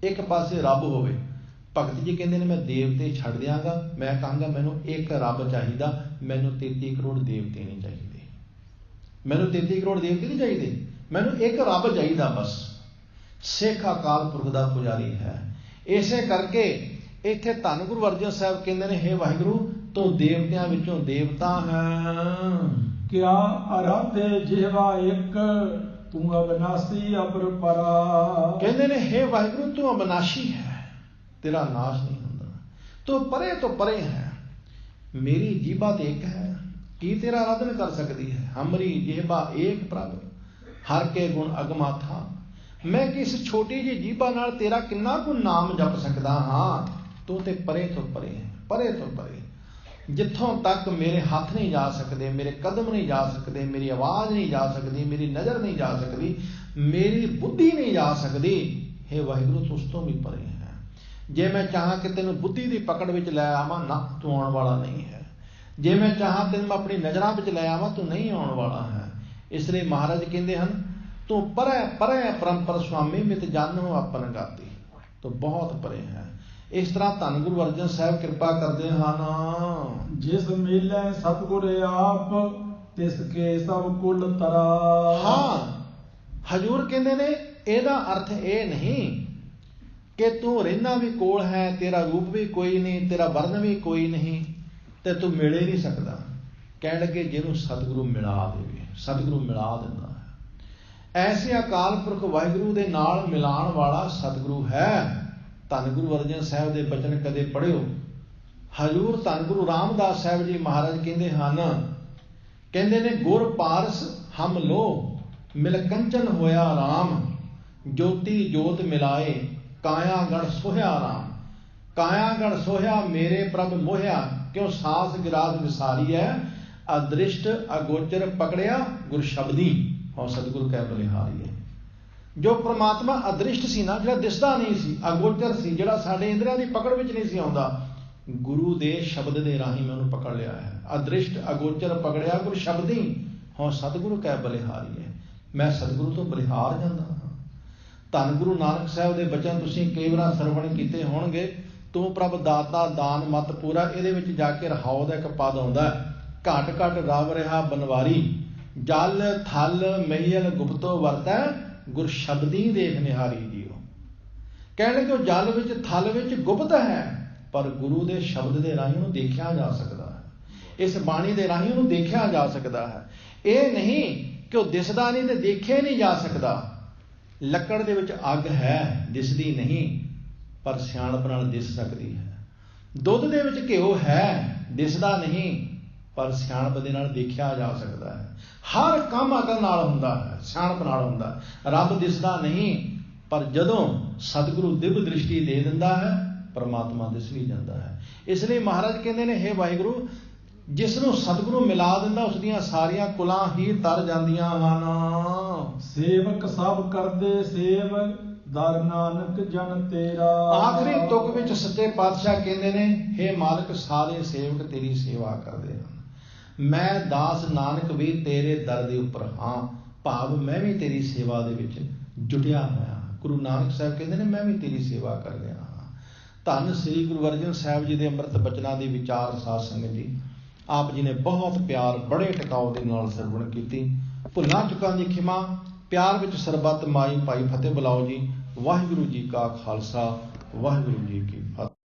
ਇੱਕ ਪਾਸੇ ਰੱਬ ਹੋਵੇ। ਭਗਤ ਜੀ ਕਹਿੰਦੇ ਨੇ ਮੈਂ ਦੇਵਤੇ ਛੱਡ ਦਿਆਂਗਾ, ਮੈਂ ਕਹਾਂਗਾ ਮੈਨੂੰ ਇੱਕ ਰੱਬ ਚਾਹੀਦਾ, ਮੈਨੂੰ 33 ਕਰੋੜ ਦੇਵਤੇ ਨਹੀਂ ਚਾਹੀਦੇ, ਮੈਨੂੰ 33 ਕਰੋੜ ਦੇਵਤੇ ਨਹੀਂ ਚਾਹੀਦੇ, ਮੈਨੂੰ ਇੱਕ ਰੱਬ ਚਾਹੀਦਾ ਬਸ। ਸਿੱਖ ਅਕਾਲ ਪੁਰਖ ਦਾ ਪੁਜਾਰੀ ਹੈ। ਇਸੇ ਕਰਕੇ ਇੱਥੇ ਧੰਨ ਗੁਰੂ ਅਰਜਨ ਸਾਹਿਬ ਕਹਿੰਦੇ ਨੇ, ਹੇ ਵਾਹਿਗੁਰੂ ਤੂੰ ਦੇਵਤਿਆਂ ਵਿੱਚੋਂ ਦੇਵਤਾ ਹੈ। ਕਿਆ ਅਰਾਧੇ ਜਿਹਵਾ ਇੱਕ, ਤੂੰ ਅਬਨਾਸੀ ਅਪਰਪਰਾ। ਕਹਿੰਦੇ ਨੇ ਹੇ ਵਾਹਿਗੁਰੂ ਤੂੰ ਅਬਨਾਸ਼ੀ ਹੈ, ਤੇਰਾ ਨਾਸ਼ ਨਹੀਂ ਹੁੰਦਾ, ਤੂੰ ਪਰੇ ਤੋਂ ਪਰੇ ਹੈ। ਮੇਰੀ ਜੀਭਾ ਤੇ ਇੱਕ ਹੈ, ਕੀ ਤੇਰਾ ਆਰਾਧਨ ਕਰ ਸਕਦੀ ਹੈ? ਹਮਰੀ ਜਿਹਬਾ ਏਕ ਪ੍ਰਭ, ਹਰ ਕੇ ਗੁਣ ਅਗਮਾਥਾ। ਮੈਂ ਕਿਸ ਛੋਟੀ ਜਿਹੀ ਜੀਭਾ ਨਾਲ ਤੇਰਾ ਕਿੰਨਾ ਕੁ ਨਾਮ ਜਪ ਸਕਦਾ ਹਾਂ। ਤੂੰ ਤੇ ਪਰੇ ਤੋਂ ਪਰੇ ਹੈ, ਪਰੇ ਤੋਂ ਪਰੇ, ਜਿੱਥੋਂ ਤੱਕ ਮੇਰੇ ਹੱਥ ਨਹੀਂ ਜਾ ਸਕਦੇ, ਮੇਰੇ ਕਦਮ ਨਹੀਂ ਜਾ ਸਕਦੇ, ਮੇਰੀ ਆਵਾਜ਼ ਨਹੀਂ ਜਾ ਸਕਦੀ, ਮੇਰੀ ਨਜ਼ਰ ਨਹੀਂ ਜਾ ਸਕਦੀ, ਮੇਰੀ ਬੁੱਧੀ ਨਹੀਂ ਜਾ ਸਕਦੀ। ਹੇ ਵਾਹਿਗੁਰੂ ਤੂੰ ਉਸ ਤੋਂ ਵੀ ਪਰੇ ਹੈ। ਜੇ ਮੈਂ ਚਾਹਾਂ ਕਿ ਤੈਨੂੰ ਬੁੱਧੀ ਦੀ ਪਕੜ ਵਿੱਚ ਲੈ ਆਵਾਂ, ਨਾ ਤੂੰ ਆਉਣ ਵਾਲਾ ਨਹੀਂ ਹੈ। ਜੇ ਮੈਂ ਚਾਹਾਂ ਤੈਨੂੰ ਮੈਂ ਆਪਣੀ ਨਜ਼ਰਾਂ ਵਿੱਚ ਲੈ ਆਵਾਂ, ਤੂੰ ਨਹੀਂ ਆਉਣ ਵਾਲਾ ਹੈ। ਇਸ ਲਈ ਮਹਾਰਾਜ ਕਹਿੰਦੇ ਹਨ, ਤੂੰ ਪਰੇ ਪਰੇ ਪਰੰਪਰ ਸੁਆਮੀ ਮਿਤ ਜਾਨੋ ਆਪਨ ਗਾਤੀ, ਤੂੰ ਬਹੁਤ ਪਰੇ ਹੈ। ਇਸ ਤਰ੍ਹਾਂ ਧੰਨ ਗੁਰੂ ਅਰਜਨ ਸਾਹਿਬ ਕਿਰਪਾ ਕਰਦੇ ਹਨ। ਜਿਸ ਮਿਲੈ ਸਤਿਗੁਰ ਆਪ, ਤਿਸ ਕੇ ਸਭ ਕੁਲ ਤਰਾ। ਹਾਂ, ਹਜ਼ੂਰ ਕਹਿੰਦੇ ਨੇ ਇਹਦਾ ਅਰਥ ਇਹ ਨਹੀਂ ਕਿ ਤੂੰ ਰਹਿਣਾ ਵੀ ਕੋਲ ਹੈ, ਤੇਰਾ ਰੂਪ ਵੀ ਕੋਈ ਨਹੀਂ, ਤੇਰਾ ਵਰਨ ਵੀ ਕੋਈ ਨਹੀਂ, ਤੇ ਤੂੰ ਮਿਲ ਹੀ ਨਹੀਂ ਸਕਦਾ। ਕਹਿਣ ਲੱਗੇ ਜਿਹਨੂੰ ਸਤਿਗੁਰੂ ਮਿਲਾ ਦੇਵੇ, ਸਤਿਗੁਰੂ ਮਿਲਾ ਦਿੰਦਾ ਹੈ। ਐਸੇ ਅਕਾਲ ਪੁਰਖ ਵਾਹਿਗੁਰੂ ਦੇ ਨਾਲ ਮਿਲਾਉਣ ਵਾਲਾ ਸਤਿਗੁਰੂ ਹੈ। ਧੰਨ ਗੁਰੂ ਅਰਜਨ ਸਾਹਿਬ ਦੇ ਬਚਨ ਕਦੇ ਪੜ੍ਹਿਓ। ਹਜ਼ੂਰ ਧੰਨ ਗੁਰੂ ਰਾਮਦਾਸ ਸਾਹਿਬ ਜੀ ਮਹਾਰਾਜ ਕਹਿੰਦੇ ਹਨ, ਕਹਿੰਦੇ ਨੇ ਗੁਰ ਪਾਰਸ ਹਮ ਲੋ ਮਿਲ ਕੰਚਨ ਹੋਇਆ ਰਾਮ, ਜੋਤੀ ਜੋਤ ਮਿਲਾਏ ਕਾਇਆ ਗੜ ਸੋਹਿਆ ਰਾਮ। ਕਾਇਆ ਗੜ ਸੋਹਿਆ ਮੇਰੇ ਪ੍ਰਭ ਮੋਹਿਆ, ਕਿਉਂ ਸਾਸ ਗਿਰਾਜ ਵਿਸਾਰੀ ਹੈ, ਅਦ੍ਰਿਸ਼ਟ ਅਗੋਚਰ ਪਕੜਿਆ ਗੁਰ ਸ਼ਬਦੀ, ਹਉ ਸਤਿਗੁਰ ਕਹਿ ਬਲਿਹਾਰੀ ਹੈ। ਜੋ ਪ੍ਰਮਾਤਮਾ ਅਦ੍ਰਿਸ਼ਟ ਸੀ ਨਾ, ਜਿਹੜਾ ਦਿਸਦਾ ਨਹੀਂ ਸੀ, ਅਗੋਚਰ ਸੀ, ਜਿਹੜਾ ਸਾਡੇ ਇੰਦਰੀਆਂ ਦੀ ਪਕੜ ਵਿੱਚ ਨਹੀਂ ਸੀ ਆਉਂਦਾ, ਗੁਰੂ ਦੇ ਸ਼ਬਦ ਦੇ ਰਾਹੀਂ ਮੈਂ ਉਹਨੂੰ ਪਕੜ ਲਿਆ ਹੈ। ਅਦ੍ਰਿਸ਼ਟ ਅਗੋਚਰ ਪਕੜਿਆ ਗੁਰ ਸ਼ਬਦੀ, ਹਉ ਸਤਿਗੁਰੂ ਕਹਿ ਬਲਿਹਾਰੀ ਹੈ। ਮੈਂ ਸਤਿਗੁਰੂ ਤੋਂ ਬਲਿਹਾਰ ਜਾਂਦਾ ਹਾਂ। ਧੰਨ ਗੁਰੂ ਨਾਨਕ ਸਾਹਿਬ ਦੇ ਬਚਨ ਤੁਸੀਂ ਕਈ ਵਾਰ ਸਰਵਣ ਕੀਤੇ ਹੋਣਗੇ, ਤੂੰ ਪ੍ਰਭ ਦਾਤਾ ਦਾਨ ਮਤ ਪੂਰਾ। ਇਹਦੇ ਵਿੱਚ ਜਾ ਕੇ ਰਹਾਉ ਦਾ ਇੱਕ ਪਦ ਆਉਂਦਾ, ਘਟ ਘਟ ਰਵ ਰਿਹਾ ਬਨਵਾਰੀ, ਜਲ ਥਲ ਮਈਲ ਗੁਪਤੋ ਵਰਤੈ ਗੁਰ ਸ਼ਬਦੀ ਦੇਖ ਨਿਹਾਰੀ ਜੀਓ। ਕਹਿਣ ਲੱਗੇ ਉਹ ਜਲ ਵਿੱਚ ਥਲ ਵਿੱਚ ਗੁਪਤ ਹੈ, ਪਰ ਗੁਰੂ ਦੇ ਸ਼ਬਦ ਦੇ ਰਾਹੀਂ ਉਹਨੂੰ ਦੇਖਿਆ ਜਾ ਸਕਦਾ ਹੈ, ਇਸ ਬਾਣੀ ਦੇ ਰਾਹੀਂ ਉਹਨੂੰ ਦੇਖਿਆ ਜਾ ਸਕਦਾ ਹੈ। ਇਹ ਨਹੀਂ ਕਿ ਉਹ ਦਿਸਦਾ ਨਹੀਂ ਤੇ ਦੇਖਿਆ ਨਹੀਂ ਜਾ ਸਕਦਾ। ਲੱਕੜ ਦੇ ਵਿੱਚ ਅੱਗ ਹੈ, ਦਿਸਦੀ ਨਹੀਂ, ਪਰ ਸਿਆਣਪ ਨਾਲ ਦਿਸ ਸਕਦੀ ਹੈ। ਦੁੱਧ ਦੇ ਵਿੱਚ ਘਿਓ ਹੈ, ਦਿਸਦਾ ਨਹੀਂ, ਪਰ ਸਿਆਣਪ ਦੇ ਨਾਲ ਦੇਖਿਆ ਜਾ ਸਕਦਾ ਹੈ। ਹਰ ਕੰਮ ਅਕਲ ਨਾਲ ਹੁੰਦਾ ਹੈ, ਸਿਆਣਪ ਨਾਲ ਹੁੰਦਾ ਹੈ। ਰੱਬ ਦਿਸਦਾ ਨਹੀਂ, ਪਰ ਜਦੋਂ ਸਤਿਗੁਰੂ ਦਿਵ ਦ੍ਰਿਸ਼ਟੀ ਦੇ ਦਿੰਦਾ ਹੈ, ਪਰਮਾਤਮਾ ਦਿਸ ਵੀ ਜਾਂਦਾ ਹੈ। ਇਸ ਲਈ ਮਹਾਰਾਜ ਕਹਿੰਦੇ ਨੇ, ਹੇ ਵਾਹਿਗੁਰੂ, ਜਿਸ ਨੂੰ ਸਤਿਗੁਰੂ ਮਿਲਾ ਦਿੰਦਾ ਉਸ ਦੀਆਂ ਸਾਰੀਆਂ ਕੁਲਾਂ ਹੀ ਤਰ ਜਾਂਦੀਆਂ ਹਨ। ਸੇਵਕ ਸਭ ਕਰਦੇ ਸੇਵ ਦਰ ਨਾਨਕ ਜਨ ਤੇਰਾ। ਆਖਰੀ ਤੁਕ ਵਿੱਚ ਸੱਚੇ ਪਾਤਸ਼ਾਹ ਕਹਿੰਦੇ ਨੇ, ਹੇ ਮਾਲਕ, ਸਾਰੇ ਸੇਵਕ ਤੇਰੀ ਸੇਵਾ ਕਰਦੇ ਹਨ। ਮੈਂ ਦਾਸ ਨਾਨਕ ਵੀ ਤੇਰੇ ਦਰ ਦੇ ਉੱਪਰ ਹਾਂ, ਭਾਵ ਮੈਂ ਵੀ ਤੇਰੀ ਸੇਵਾ ਦੇ ਵਿੱਚ ਜੁਟਿਆ ਹੋਇਆ। ਗੁਰੂ ਨਾਨਕ ਸਾਹਿਬ ਕਹਿੰਦੇ ਨੇ, ਮੈਂ ਵੀ ਤੇਰੀ ਸੇਵਾ ਕਰ ਰਿਹਾ ਹਾਂ। ਧੰਨ ਸ੍ਰੀ ਗੁਰੂ ਅਰਜਨ ਸਾਹਿਬ ਜੀ ਦੇ ਅੰਮ੍ਰਿਤ ਬਚਨਾਂ ਦੀ ਵਿਚਾਰ ਸਾਧ ਸੰਗਤ ਜੀ, ਆਪ ਜੀ ਨੇ ਬਹੁਤ ਪਿਆਰ, ਬੜੇ ਟਿਕਾਉ ਦੇ ਨਾਲ ਸਰਵਣ ਕੀਤੀ। ਭੁੱਲਾਂ ਚੁੱਕਾਂ ਦੀ ਖਿਮਾ, ਪਿਆਰ ਵਿੱਚ ਸਰਬੱਤ ਮਾਈ ਭਾਈ ਫਤਿਹ ਬੁਲਾਓ ਜੀ। ਵਾਹਿਗੁਰੂ ਜੀ ਕਾ ਖਾਲਸਾ, ਵਾਹਿਗੁਰੂ ਜੀ ਕੀ ਫਤਿਹ।